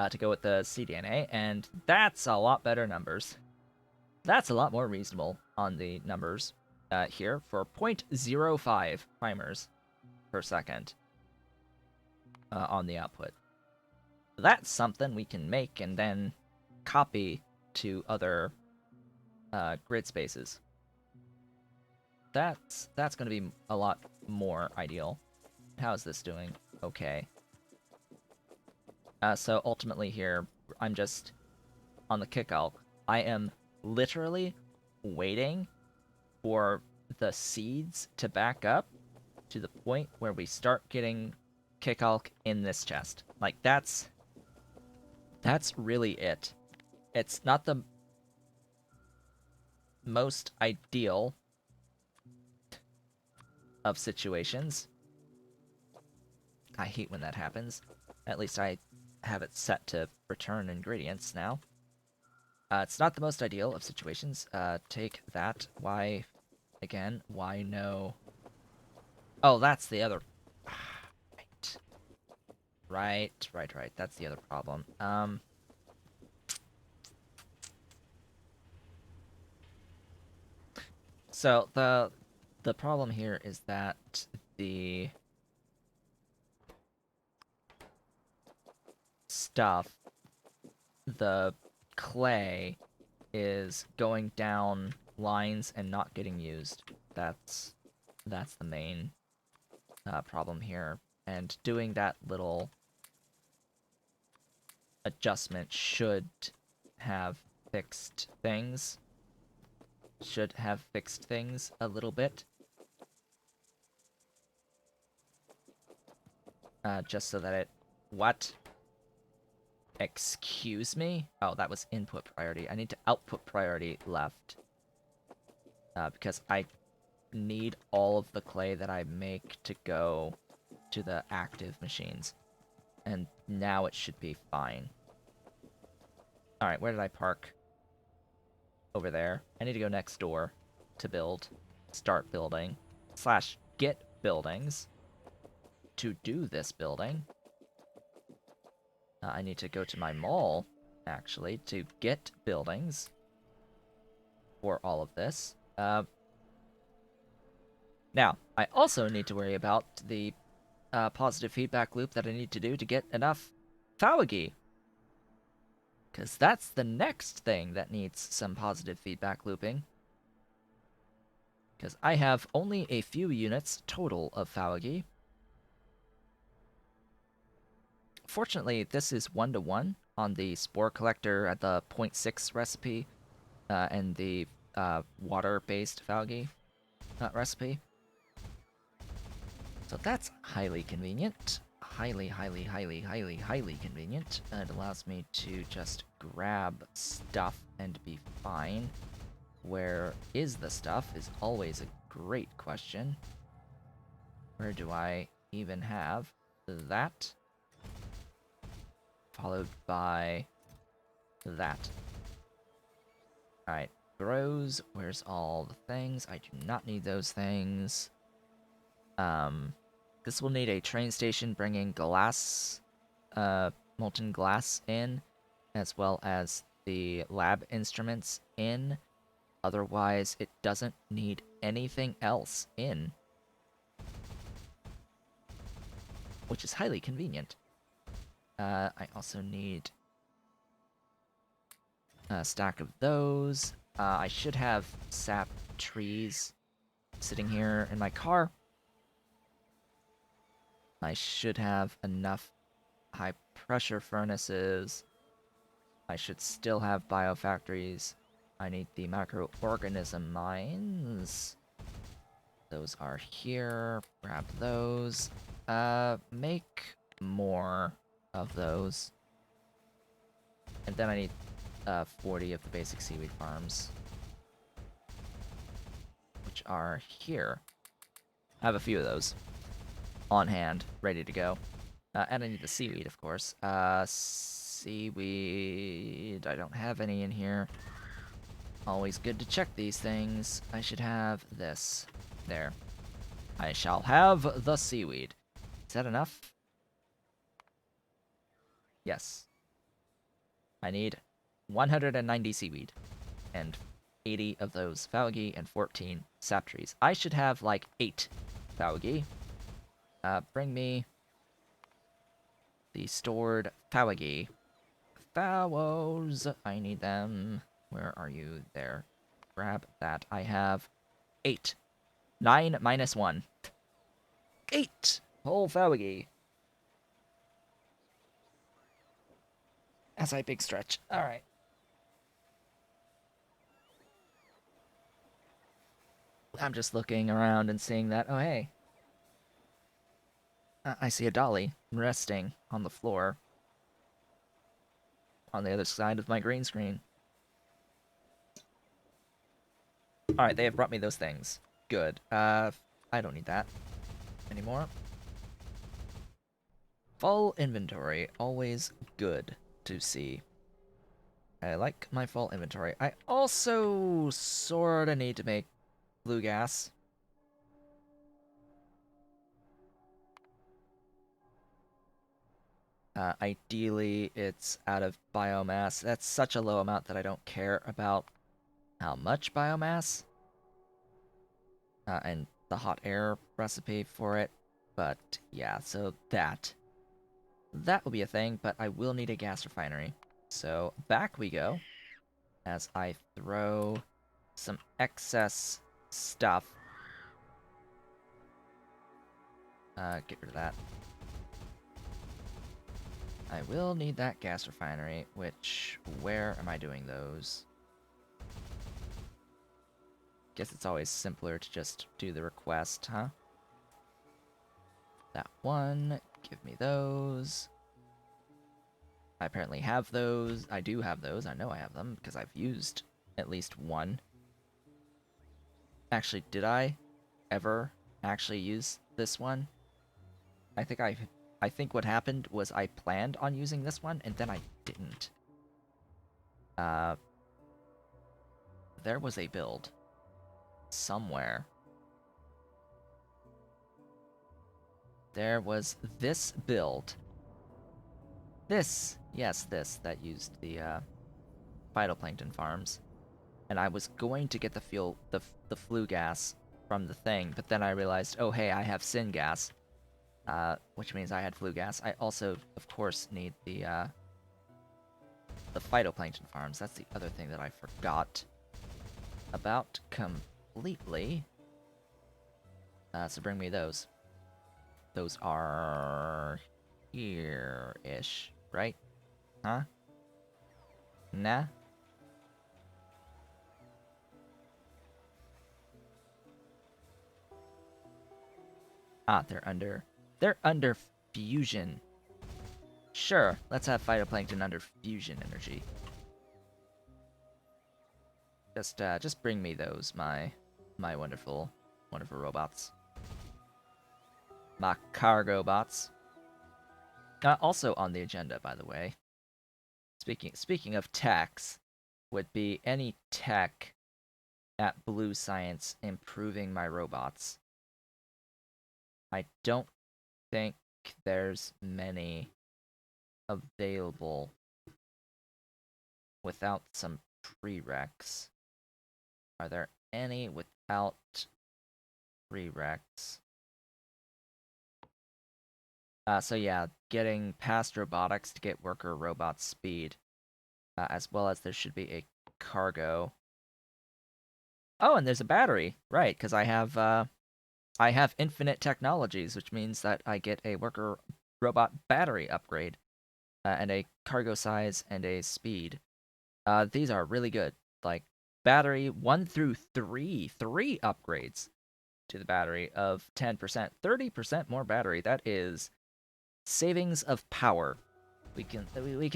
to go with the cDNA, and that's a lot better numbers. That's a lot more reasonable on the numbers here for 0.05 primers per second on the output. That's something we can make and then copy to other grid spaces. That's going to be a lot more ideal. How is this doing? Okay. So ultimately here, I'm just on the kicalk. I am literally waiting for the seeds to back up to the point where we start getting kicalk in this chest. Like that's really it. It's not the most ideal of situations. I hate when that happens. At least I have it set to return ingredients now. It's not the most ideal of situations. Take that. Why, again, why no? Oh, that's the other... Right. That's the other problem. So the problem here is that the stuff, the clay, is going down lines and not getting used. That's the main problem here. And doing that little adjustment should have fixed things. Should have fixed things a little bit. Just so that it... What? Excuse me? Oh, that was input priority. I need to output priority left. Because I need all of the clay that I make to go to the active machines. And now it should be fine. Alright, where did I park? Over there. I need to go next door to build. Start building. / get buildings. To do this building. I need to go to my mall, actually, to get buildings for all of this. Now, I also need to worry about the positive feedback loop that I need to do to get enough Fawagi. Because that's the next thing that needs some positive feedback looping. Because I have only a few units total of Fawagi. Fortunately, this is 1-to-1 on the Spore Collector at the 0.6 recipe and the water-based Fawagi recipe. So that's highly convenient. Highly convenient. It allows me to just grab stuff and be fine. Where is the stuff is always a great question. Where do I even have that? Followed by that. Alright, grows. Where's all the things? I do not need those things. This will need a train station bringing glass, molten glass in, as well as the lab instruments in. Otherwise, it doesn't need anything else in. Which is highly convenient. I also need a stack of those. I should have sap trees sitting here in my car. I should have enough high pressure furnaces. I should still have biofactories. I need the microorganism mines. Those are here. Grab those. Make more of those. And then I need 40 of the basic seaweed farms. Which are here. I have a few of those on hand, ready to go. And I need the seaweed, of course. Seaweed... I don't have any in here. Always good to check these things. I should have this. There. I shall have the seaweed. Is that enough? Yes. I need 190 seaweed and 80 of those Faugi and 14 sap trees. I should have like 8 Faugi. Bring me the stored Faugi. Fowos! I need them. Where are you? There. Grab that. I have 8. 9 minus 1. 8 whole Faugi. That's a big stretch. Alright. I'm just looking around and seeing that. Oh, hey. I see a dolly resting on the floor on the other side of my green screen. Alright, they have brought me those things. Good. I don't need that anymore. Full inventory. Always good to see. I like my full inventory. I also sorta need to make blue gas. Ideally, it's out of biomass. That's such a low amount that I don't care about how much biomass. And the hot air recipe for it. But yeah, so that will be a thing, but I will need a gas refinery. So back we go as I throw some excess stuff. Get rid of that. I will need that gas refinery, which, where am I doing those? Guess it's always simpler to just do the request, huh? That one, give me those. I apparently have those. I do have those. I know I have them because I've used at least one. Actually, did I ever actually use this one? I think what happened was I planned on using this one and then I didn't. There was a build somewhere. There was this build. This, yes, this that used the phytoplankton farms, and I was going to get the flue gas from the thing, but then I realized, oh hey, I have syngas, which means I had flue gas. I also, of course, need the phytoplankton farms. That's the other thing that I forgot about completely. So bring me those. Those are here-ish, right? Huh? Nah? Ah, they're under fusion. Sure, let's have phytoplankton under fusion energy. Just bring me those, my wonderful robots. My cargo bots. Also on the agenda, by the way. Speaking of techs, would be any tech at Blue Science improving my robots. I don't think there's many available without some prereqs. Are there any without prereqs? So yeah, getting past robotics to get worker robot speed, as well as there should be a cargo. Oh, and there's a battery, right? Because I have infinite technologies, which means that I get a worker robot battery upgrade, and a cargo size and a speed. These are really good. Like battery 1 through 3, 3 upgrades to the battery of 10%, 30% more battery. That is savings of power. We can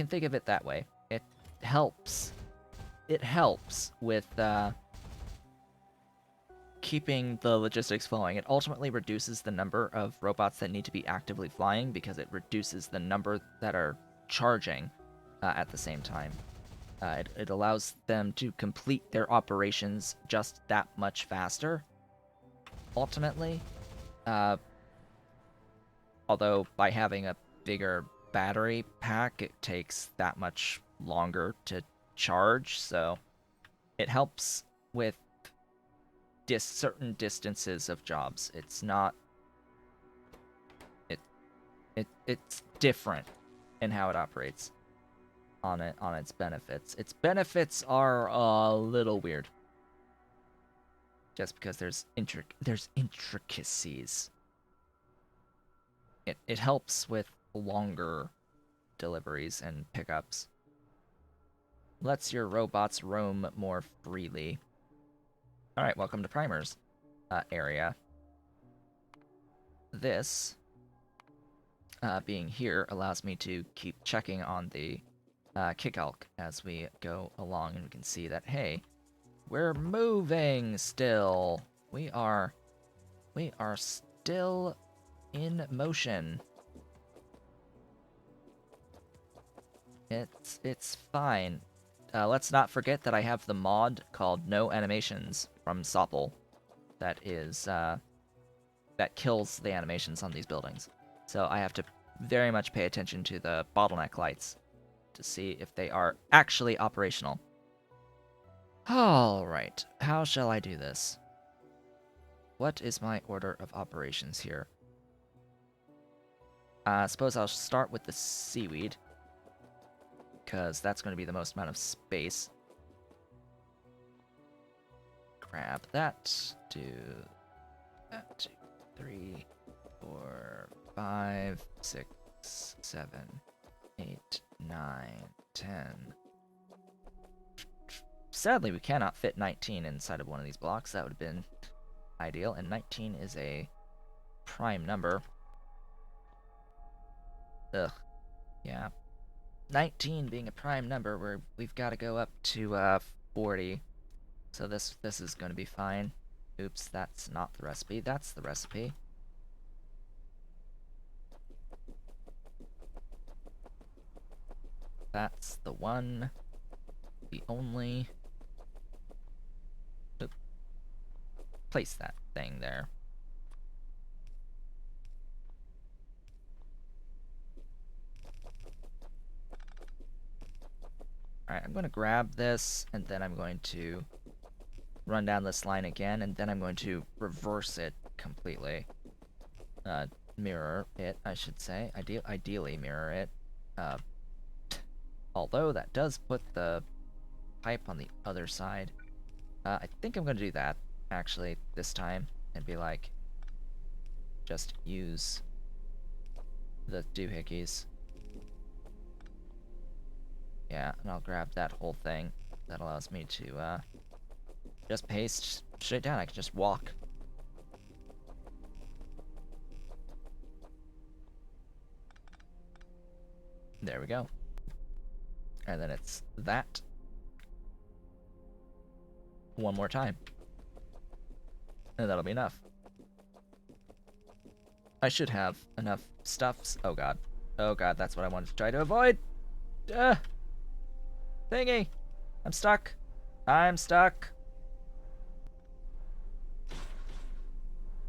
think of it that way. It helps. It helps with keeping the logistics flowing. It ultimately reduces the number of robots that need to be actively flying because it reduces the number that are charging at the same time. It allows them to complete their operations just that much faster, ultimately. Although by having a bigger battery pack, it takes that much longer to charge, so it helps with certain distances of jobs. It's not it's different in how it operates on its benefits. Its benefits are a little weird. Just because there's intricacies. It helps with longer deliveries and pickups. Lets your robots roam more freely. Alright, welcome to Primer's area. This, being here, allows me to keep checking on the kicalk as we go along, and we can see that, hey, we're moving still. We are still in motion. It's fine. Let's not forget that I have the mod called No Animations from Sopple that is that kills the animations on these buildings. So I have to very much pay attention to the bottleneck lights to see if they are actually operational. Alright, how shall I do this? What is my order of operations here? I suppose I'll start with the seaweed, because that's going to be the most amount of space. Grab that, do that, 2, 3, 4, 5, 6, 7, 8, 9, 10. Sadly, we cannot fit 19 inside of one of these blocks. That would have been ideal, and 19 is a prime number. Ugh. Yeah. 19 being a prime number, we've got to go up to 40. So this is going to be fine. Oops, that's not the recipe. That's the recipe. That's the one. The only. Oop. Place that thing there. Alright, I'm going to grab this, and then I'm going to run down this line again, and then I'm going to reverse it completely. Mirror it, I should say. Ideally mirror it. Although that does put the pipe on the other side. I think I'm going to do that, actually, this time, and be like, just use the doohickeys. Yeah, and I'll grab that whole thing. That allows me to, just paste straight down. I can just walk. There we go. And then it's that. One more time. And that'll be enough. I should have enough stuffs. Oh god. Oh god, that's what I wanted to try to avoid! Thingy! I'm stuck. I'm stuck.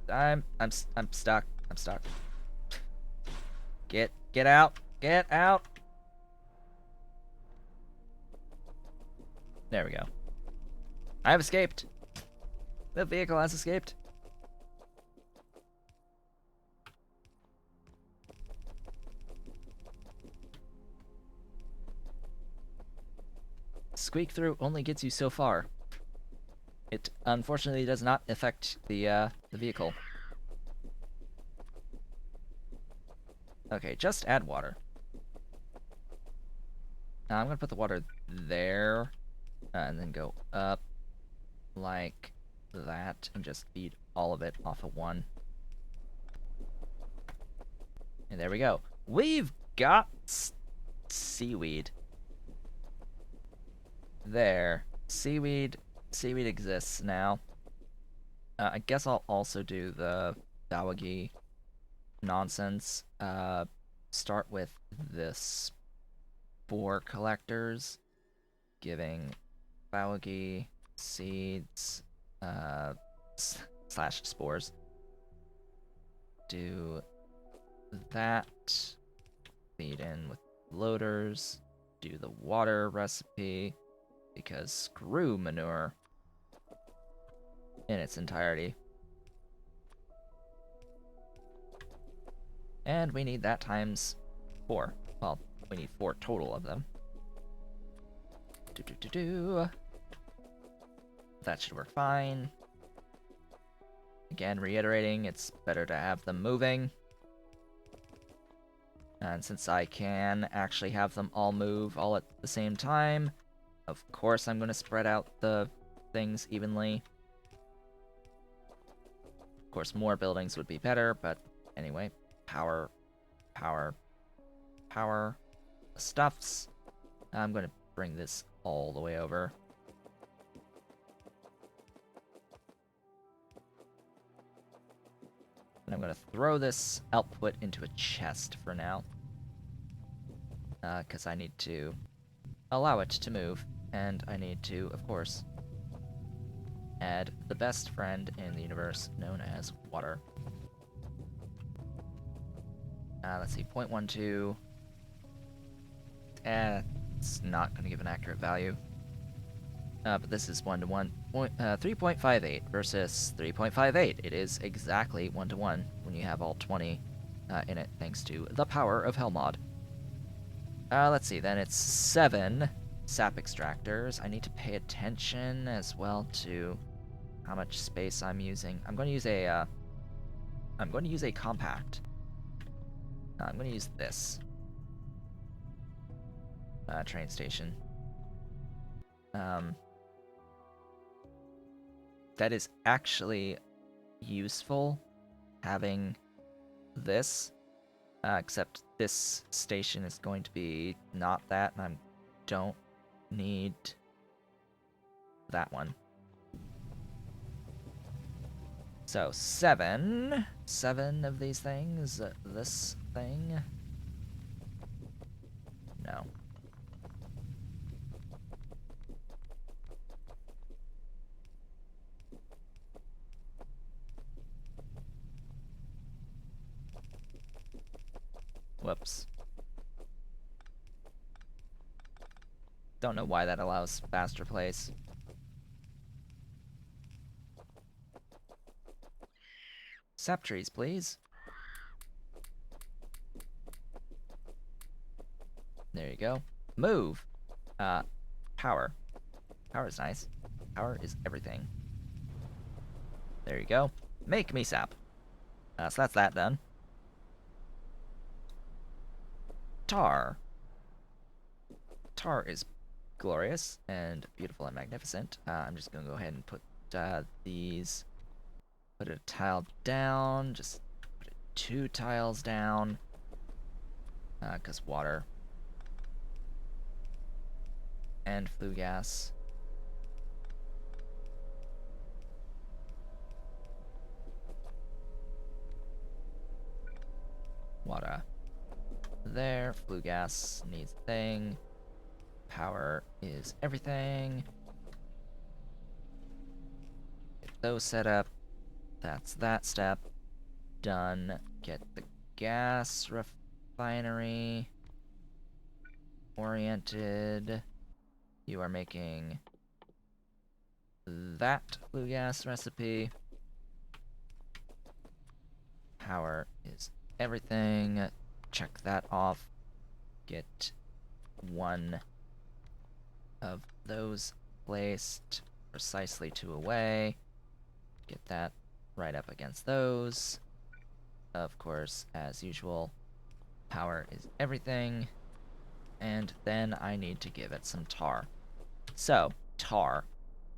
I'm stuck. I'm stuck. Get out. Get out. There we go. I have escaped. The vehicle has escaped. Squeak through only gets you so far. It unfortunately does not affect the vehicle. Okay, just add water. Now I'm gonna put the water there, and then go up like that, and just feed all of it off of one. And there we go. We've got seaweed. There. Seaweed exists now. I guess I'll also do the Dawagi nonsense. Start with this spore collectors, giving Dawagi seeds, slash spores. Do that. Feed in with loaders. do the water recipe, because screw manure in its entirety. And we need that times 4. Well, we need 4 total of them. That should work fine. Again, reiterating, it's better to have them moving. And since I can actually have them all move all at the same time, of course I'm going to spread out the things evenly. Of course, more buildings would be better, but anyway, power, power, power, stuffs. I'm going to bring this all the way over. And I'm going to throw this output into a chest for now. Because I need to allow it to move. And I need to, of course, add the best friend in the universe, known as water. Let's see, 0.12. It's not going to give an accurate value. But this is 1-to-1. 3.58 versus 3.58. It is exactly 1-to-1 when you have all 20 in it, thanks to the power of Hellmod. Let's see, then it's 7 sap extractors. I need to pay attention as well to how much space I'm using. I'm going to use a compact. I'm going to use this train station. That is actually useful, having this, except this station is going to be not that, and I don't need that one. So 7 of these things. This thing, no. Whoops. Don't know why that allows faster plays. Sap trees, please. There you go. Move. Power. Power is nice. Power is everything. There you go. Make me sap. So that's that done. Tar. Tar is glorious and beautiful and magnificent. I'm just gonna go ahead and put these. Put a tile down. Just put 2 tiles down. Cause water. And flue gas. Water. There, flue gas needs a thing. Power is everything. Get those set up. That's that step. Done. Get the gas refinery oriented. You are making that flue gas recipe. Power is everything. Check that off. Get 1 of those placed precisely 2 away. Get that right up against those. Of course, as usual, power is everything. And then I need to give it some tar. So, tar.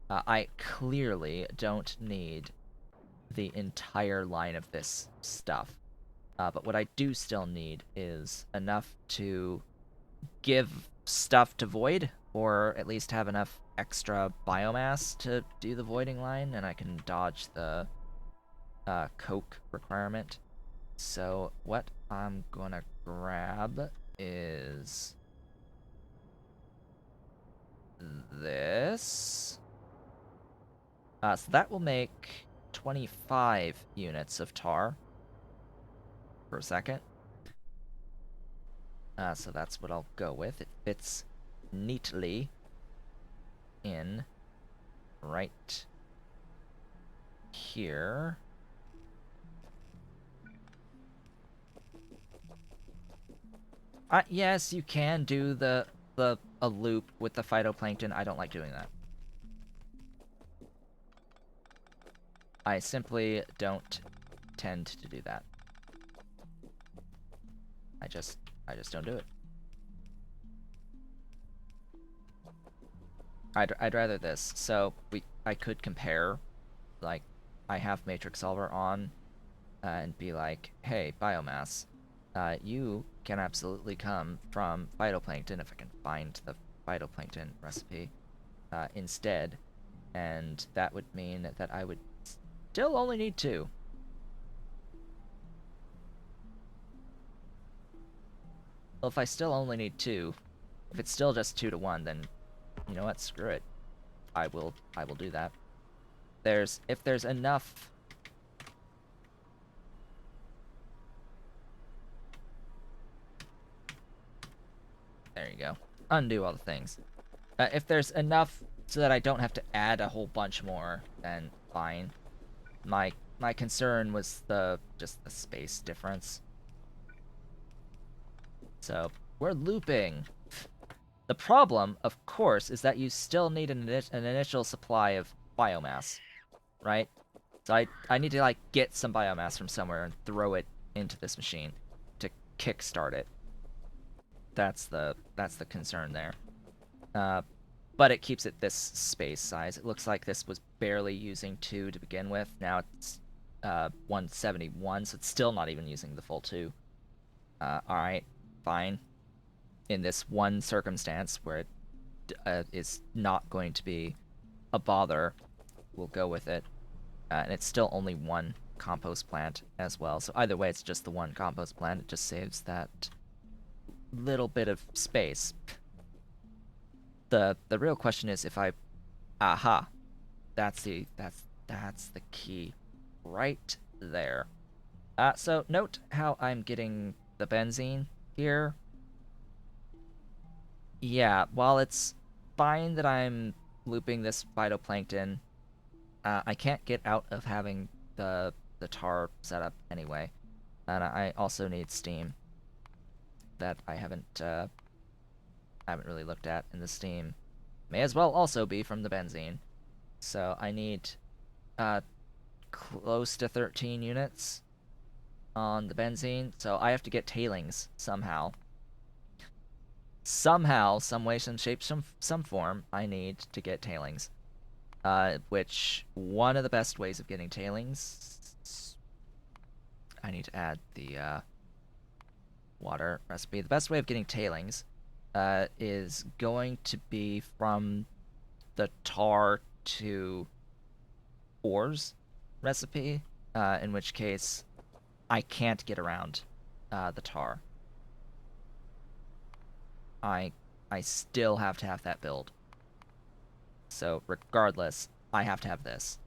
I clearly don't need the entire line of this stuff. But what I do still need is enough to give stuff to Void, or at least have enough extra biomass to do the voiding line, and I can dodge the coke requirement. So what I'm gonna grab is this. So that will make 25 units of tar per second. So that's what I'll go with. It fits neatly in right here. Yes, you can do a loop with the phytoplankton. I don't like doing that. I simply don't tend to do that. I just don't do it. I'd rather this. So I could compare, like, I have Matrix Solver on, and be like, hey, biomass, you can absolutely come from phytoplankton if I can find the phytoplankton recipe instead, and that would mean that I would still only need 2. Well, if I still only need 2, if it's still just 2 to 1, then you know what? Screw it. I will do that. If there's enough. There you go. Undo all the things. If there's enough so that I don't have to add a whole bunch more, then fine. My concern was just the space difference. So we're looping. The problem, of course, is that you still need an initial supply of biomass, right? So I need to like get some biomass from somewhere and throw it into this machine to kickstart it. That's the concern there. But it keeps it this space size. It looks like this was barely using 2 to begin with. Now it's 171, so it's still not even using the full 2. Alright, fine. In this one circumstance where it is not going to be a bother, we'll go with it. And it's still only 1 compost plant as well, so either way it's just the 1 compost plant. It just saves that little bit of space. The real question is if I... Aha! That's the key. Right there. So note how I'm getting the benzene here. Yeah, while it's fine that I'm looping this phytoplankton, I can't get out of having the tar set up anyway. And I also need steam that I haven't really looked at, in the steam may as well also be from the benzene. So I need close to 13 units on the benzene, so I have to get tailings somehow. Somehow, some way, some shape, some form, I need to get tailings. Which, one of the best ways of getting tailings... I need to add the water recipe. The best way of getting tailings is going to be from the tar to ores recipe, in which case I can't get around the tar. I still have to have that build. So regardless, I have to have this.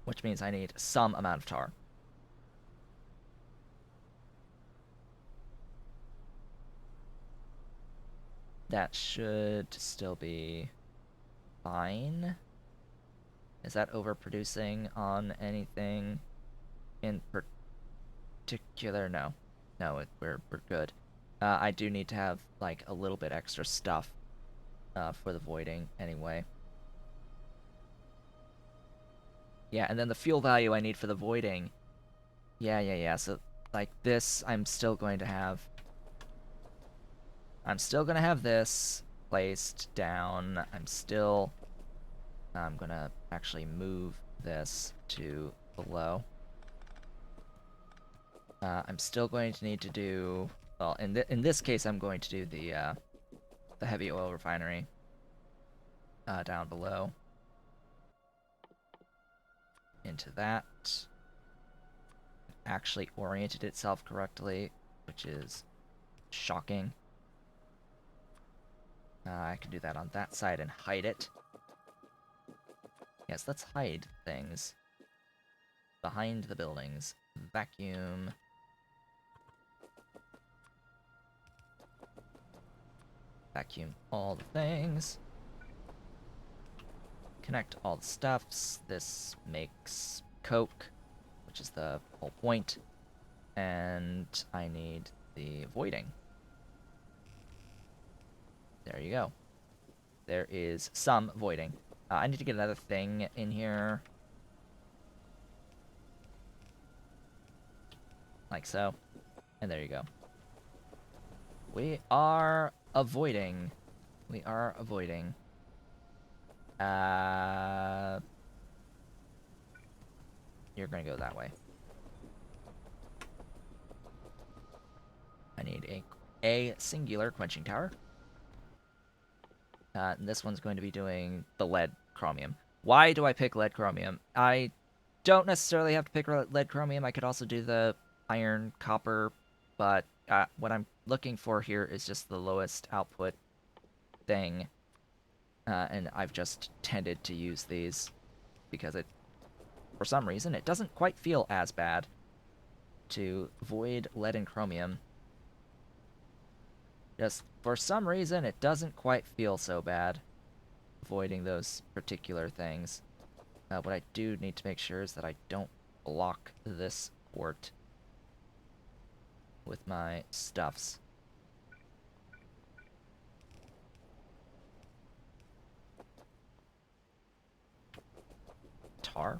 Which means I need some amount of tar. That should still be fine. Is that overproducing on anything in particular? No. No, we're good. I do need to have, like, a little bit extra stuff for the voiding anyway. Yeah, and then the fuel value I need for the voiding. Yeah. So, like, this, I'm still going to have this placed down. I'm gonna actually move this to below. I'm still going to need to do... Well, in this case, I'm going to do the heavy oil refinery down below. Into that. It actually oriented itself correctly, which is shocking. I can do that on that side and hide it. Yes, let's hide things. Behind the buildings. Vacuum. Vacuum all the things. Connect all the stuffs. This makes coke, which is the whole point. And I need the voiding. There you go. There is some voiding. I need to get another thing in here. Like so. And there you go. We are avoiding. We are avoiding. You're gonna go that way. I need a singular quenching tower. And this one's going to be doing the lead chromium. Why do I pick lead chromium? I don't necessarily have to pick lead chromium. I could also do the iron copper, but what I'm looking for here is just the lowest output thing. And I've just tended to use these because for some reason, it doesn't quite feel as bad to void lead and chromium. Just for some reason, it doesn't quite feel so bad voiding those particular things. What I do need to make sure is that I don't block this port with my stuffs. Tar?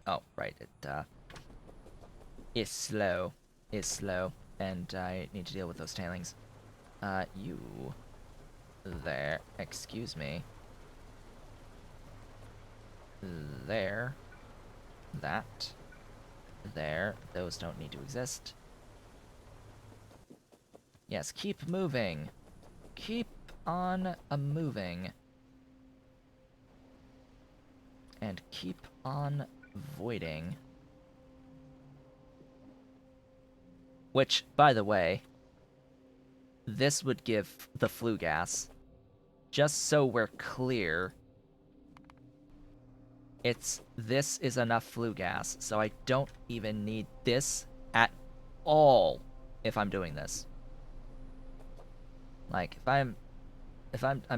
Oh, right, it is slow. Is slow. And I need to deal with those tailings. You... There. Excuse me. There. That. There. Those don't need to exist. Yes, keep moving. Keep on moving. And keep on voiding. Which, by the way, this would give the flue gas. Just so we're clear, this is enough flue gas, so I don't even need this at all if I'm doing this. Like, if I'm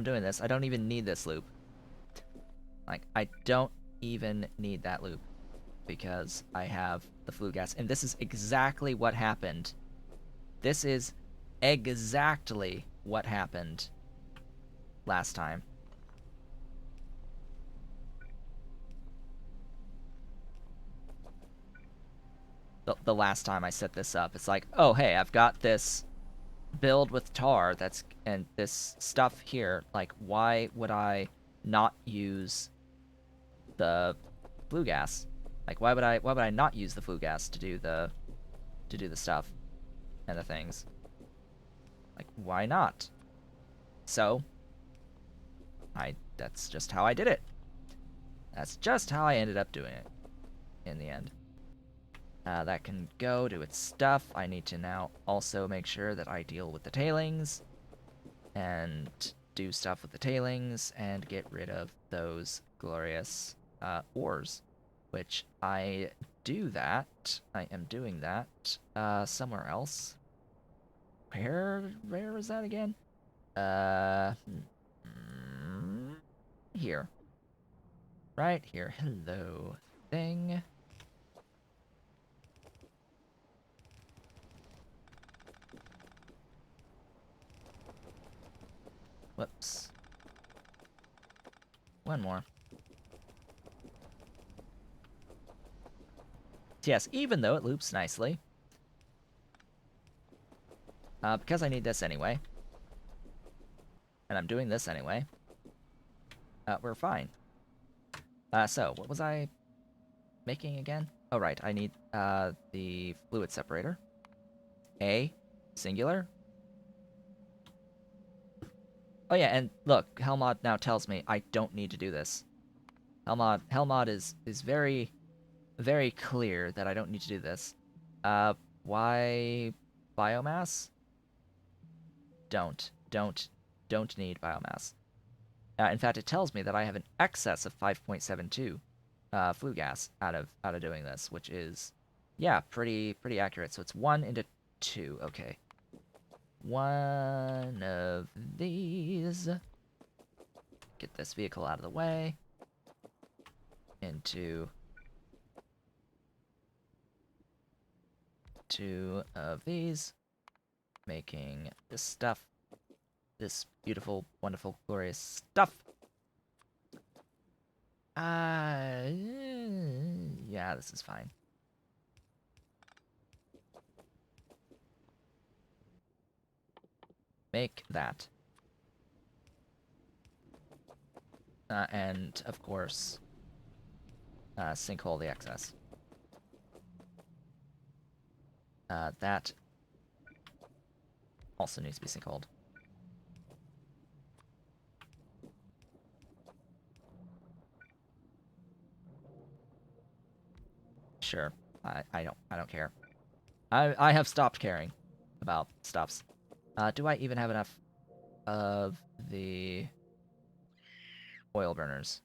doing this, I don't even need this loop. Like, I don't even need that loop because I have the flue gas, and this is exactly what happened. This is exactly what happened last time. The last time I set this up, it's like, oh hey, I've got this build with tar and this stuff here. Like, why would I not use the flue gas? Like, why would I not use the flue gas to do the stuff and the things? Like, why not? So, that's just how I did it. That's just how I ended up doing it in the end. That can go to its stuff. I need to now also make sure that I deal with the tailings and do stuff with the tailings and get rid of those glorious ores, which I do that. I am doing that somewhere else. Where is that again? Here. Right here. Hello, thing. Whoops. One more. Yes, even though it loops nicely. Because I need this anyway. And I'm doing this anyway. We're fine. So, what was I making again? Oh, right, I need the fluid separator. A, singular. Oh yeah, and look, Helmod now tells me I don't need to do this. Helmod is very, very clear that I don't need to do this. Why biomass? Don't need biomass. In fact, it tells me that I have an excess of 5.72 flue gas out of doing this, which is, yeah, pretty accurate. So it's 1 into 2. Okay. one of these. Get this vehicle out of the way. Into two of these. Making this stuff. This beautiful, wonderful, glorious stuff. Yeah, this is fine. Make that. And, of course, sinkhole the excess. That also needs to be sinkholed. Sure. I don't care. I have stopped caring about stuffs. Do I even have enough of the oil burners?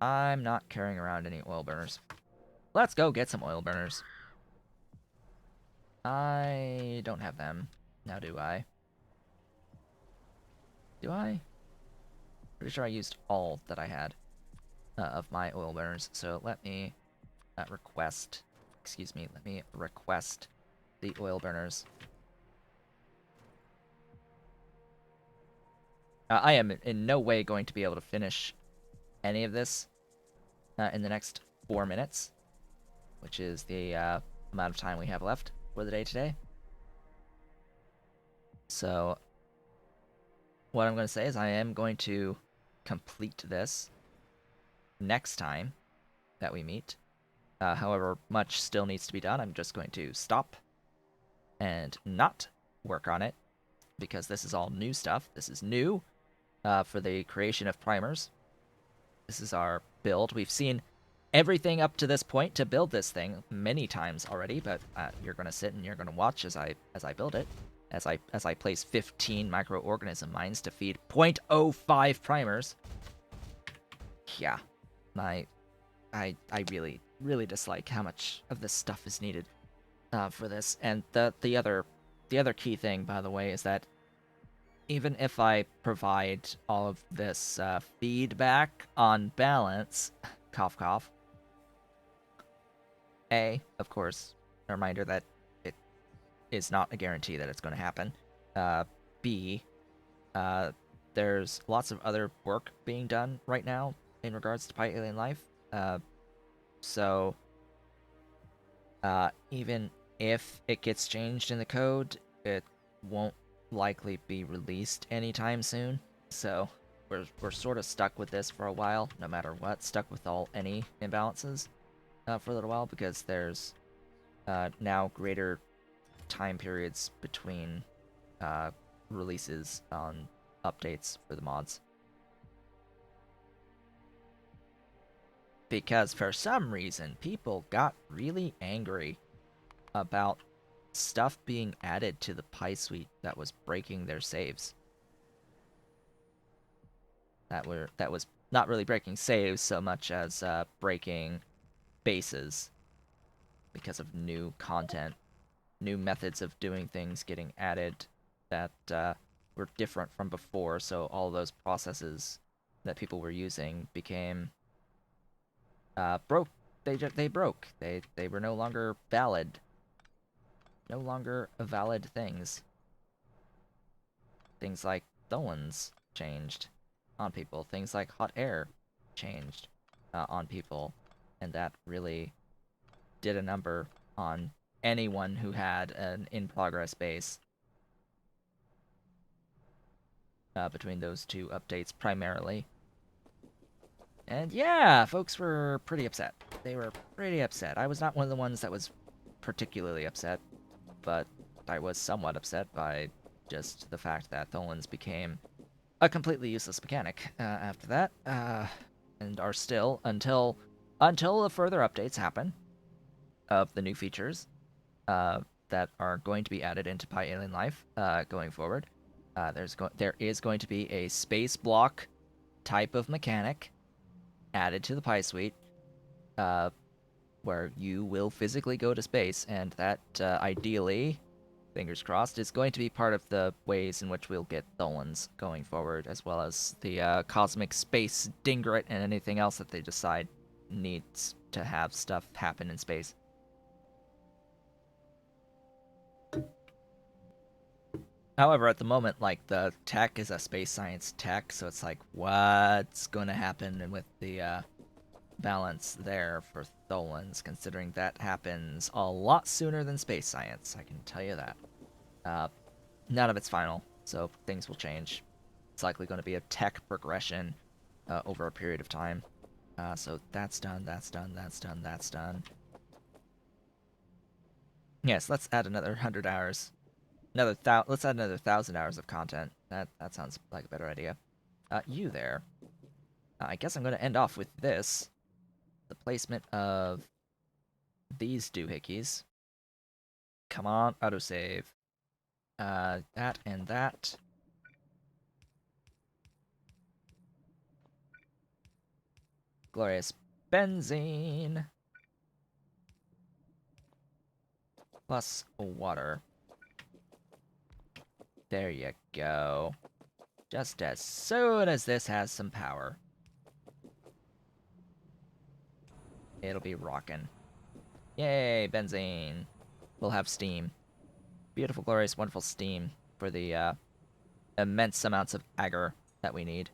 I'm not carrying around any oil burners. Let's go get some oil burners. I don't have them. Now do I? Do I? Pretty sure I used all that I had of my oil burners. So let me request... Excuse me, let me request the oil burners. I am in no way going to be able to finish any of this in the next 4 minutes, which is the amount of time we have left for the day today. So what I'm going to say is I am going to complete this next time that we meet. However much still needs to be done, I'm just going to stop and not work on it, because this is all new stuff. This is new for the creation of primers. This is our build. We've seen everything up to this point to build this thing many times already, but you're going to sit and you're going to watch as I build it, as I place 15 microorganism mines to feed 0.05 primers. Yeah, I really dislike how much of this stuff is needed for this. And the other key thing, by the way, is that even if I provide all of this feedback on balance, cough cough, of course, a reminder that it is not a guarantee that it's going to happen. B, there's lots of other work being done right now in regards to PyAlien Life. So even if it gets changed in the code, it won't likely be released anytime soon. So we're sort of stuck with this for a while, no matter what. Stuck with any imbalances for a little while, because there's now greater time periods between releases on updates for the mods. Because for some reason, people got really angry about stuff being added to the Pi suite that was breaking their saves. That was not really breaking saves so much as breaking bases because of new content, new methods of doing things getting added that were different from before. So all those processes that people were using became broke. They broke. They were no longer valid. No longer valid things. Things like Tholins changed on people. Things like hot air changed on people. And that really did a number on anyone who had an in-progress base between those two updates primarily. And yeah, folks were pretty upset. They were pretty upset. I was not one of the ones that was particularly upset, but I was somewhat upset by just the fact that Tholins became a completely useless mechanic after that, and are still, until the further updates happen of the new features that are going to be added into PyAlien Life going forward. There is going to be a space block type of mechanic added to the Pi suite, where you will physically go to space, and that ideally fingers crossed, is going to be part of the ways in which we'll get Tholans going forward, as well as the cosmic space Dingrit and anything else that they decide needs to have stuff happen in space. However, at the moment, like, the tech is a space science tech, so it's like, what's going to happen with the balance there for Tholans, considering that happens a lot sooner than space science, I can tell you that. None of it's final, so things will change. It's likely going to be a tech progression over a period of time. So that's done, that's done, that's done, that's done. Yes, let's add another 100 hours. Let's add another 1,000 hours of content. That sounds like a better idea. You there. I guess I'm going to end off with this. The placement of these doohickeys. Come on, autosave. That and that. Glorious benzene. Plus water. There you go. Just as soon as this has some power, it'll be rockin'. Yay, benzene. We'll have steam. Beautiful, glorious, wonderful steam for the immense amounts of agar that we need.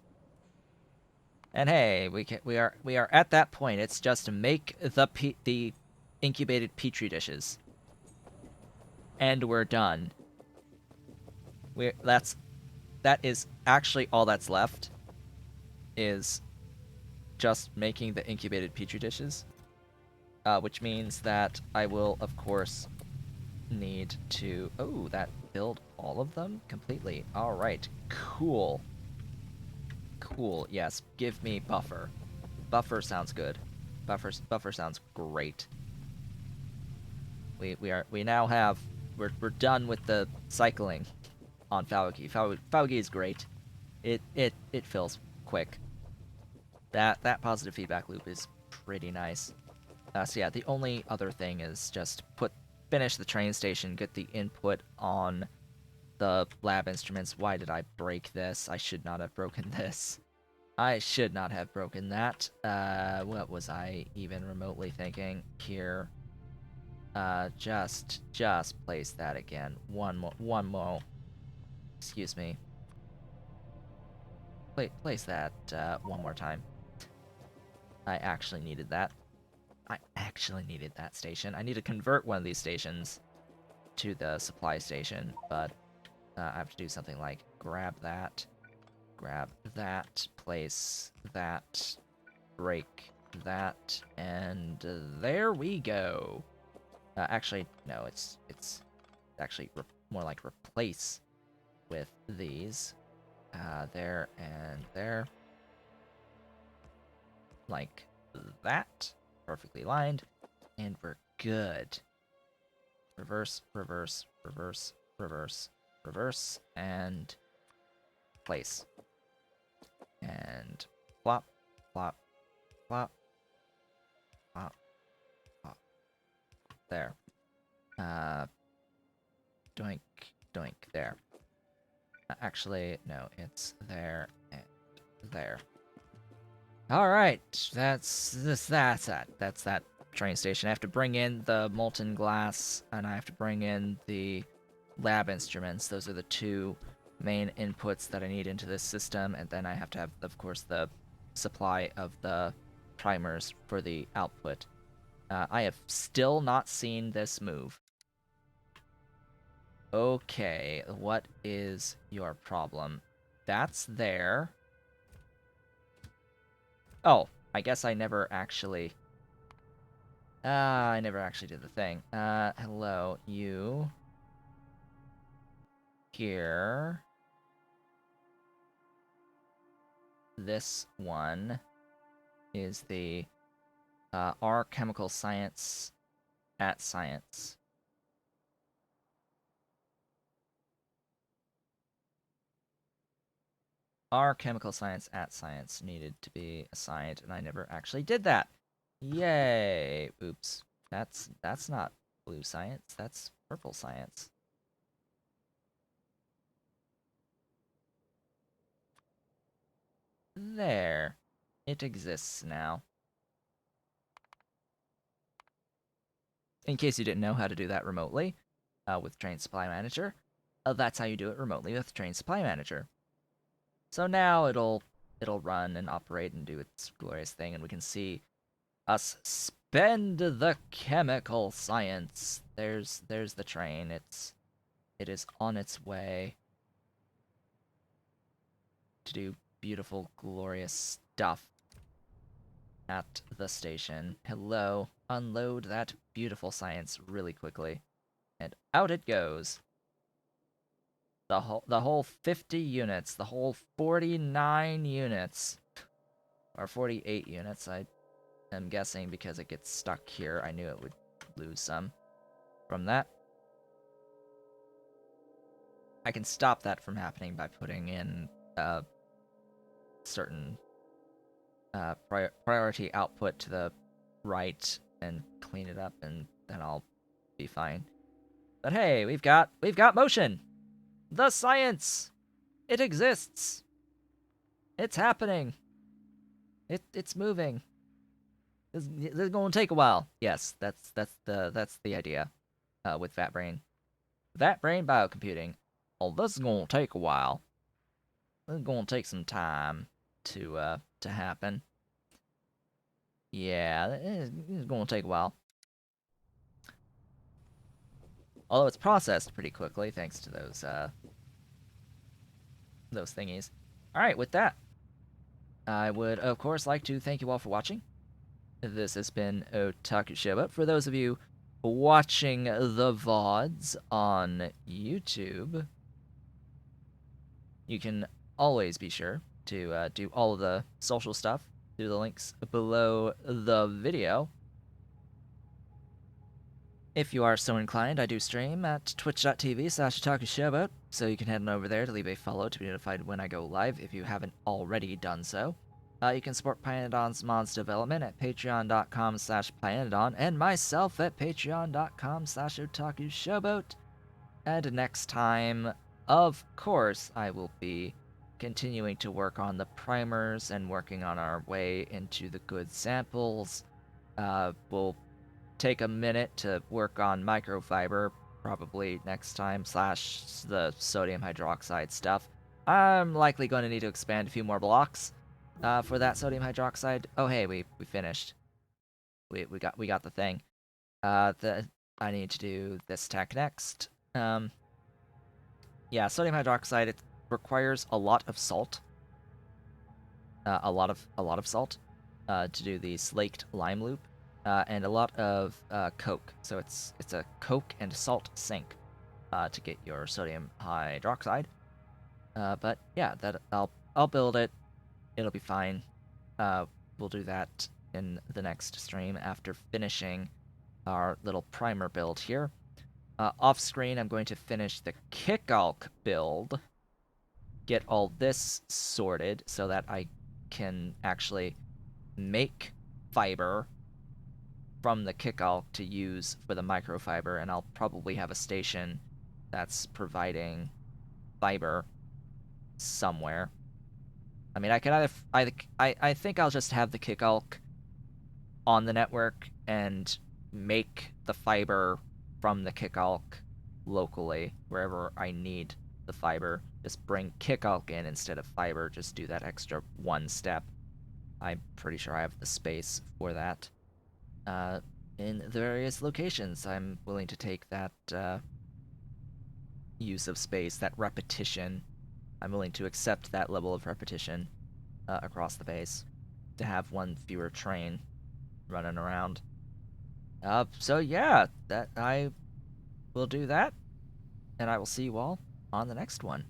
And hey, we are at that point. It's just to make the incubated petri dishes, and we're done. That is actually all that's left. Is just making the incubated petri dishes, which means that I will, of course, need to... Oh, that filled all of them completely. All right, cool. Cool, yes, give me buffer. Buffer sounds good. Buffer sounds great. We now have... We're done with the cycling on Faugi. Faugi is great. It fills quick. That positive feedback loop is pretty nice. So yeah, the only other thing is just finish the train station, get the input on the lab instruments. Why did I break this? I should not have broken this. I should not have broken that. What was I even remotely thinking here? Just place that again. One more. Excuse me. Place that one more time. I actually needed that. I actually needed that station. I need to convert one of these stations to the supply station, but I have to do something like grab that, place that, break that, and there we go. Actually, no, it's actually more like replace with these. There and there. Like that. Perfectly lined. And we're good. Reverse, reverse, reverse, reverse, reverse, and place. And flop, flop, flop, flop, flop. There. Doink, doink, there. Actually, no, it's there and there. All right, that's that train station. I have to bring in the molten glass, and I have to bring in the lab instruments. Those are the two main inputs that I need into this system, and then I have to have, of course, the supply of the primers for the output. I have still not seen this move. Okay, what is your problem? That's there. Oh, I guess I never actually... I never actually did the thing. Hello, you... Here... This one is the R Chemical Science at Science. R Chemical Science at Science needed to be assigned, and I never actually did that. Yay! Oops. That's not blue science, that's purple science. there. It exists now. In case you didn't know how to do that remotely with Train Supply Manager, that's how you do it remotely with Train Supply Manager. So now it'll run and operate and do its glorious thing, and we can see us spend the chemical science. There's the train. It is on its way to do beautiful, glorious stuff at the station. Hello. Unload that beautiful science really quickly. And out it goes. The whole 50 units, the whole 49 units. Or 48 units, I am guessing, because it gets stuck here. I knew it would lose some from that. I can stop that from happening by putting in certain priority output to the right and clean it up, and then I'll be fine. But hey, we've got motion. The science, it exists. It's happening. It's moving. This is going to take a while. Yes, that's the idea with Vatbrain. Vatbrain biocomputing. Oh, this is going to take a while. This is going to take some time to happen. Yeah, it's going to take a while. Although it's processed pretty quickly thanks to those thingies. All right, with that, I would of course like to thank you all for watching. This has been Otaku Showboat. For those of you watching the VODs on YouTube, you can always be sure to do all of the social stuff through the links below the video. If you are so inclined, I do stream at twitch.tv/OtakuShowboat, so you can head on over there to leave a follow to be notified when I go live if you haven't already done so. You can support Pyanodon's mods development at patreon.com/Pyanodon and myself at patreon.com/OtakuShowboat. And next time, of course, I will be continuing to work on the primers and working on our way into the good samples. We'll take a minute to work on microfiber probably next time, / the sodium hydroxide stuff. I'm likely going to need to expand a few more blocks for that sodium hydroxide. Oh hey, we finished. We got the thing. I need to do this tech next. Yeah, sodium hydroxide, it requires a lot of salt. A lot of salt to do the slaked lime loop. And a lot of coke. So it's a coke and salt sink to get your sodium hydroxide. But yeah, that I'll build it. It'll be fine. We'll do that in the next stream after finishing our little primer build here. Off screen, I'm going to finish the kicalk build. Get all this sorted so that I can actually make fiber from the kicalk to use for the microfiber, and I'll probably have a station that's providing fiber somewhere. I mean, I can either I think I'll just have the kicalk on the network and make the fiber from the kicalk locally wherever I need the fiber. Just bring kicalk in instead of fiber. Just do that extra one step. I'm pretty sure I have the space for that. In the various locations, I'm willing to take that use of space, that repetition. I'm willing to accept that level of repetition across the base to have one fewer train running around. So yeah, that I will do that, and I will see you all on the next one.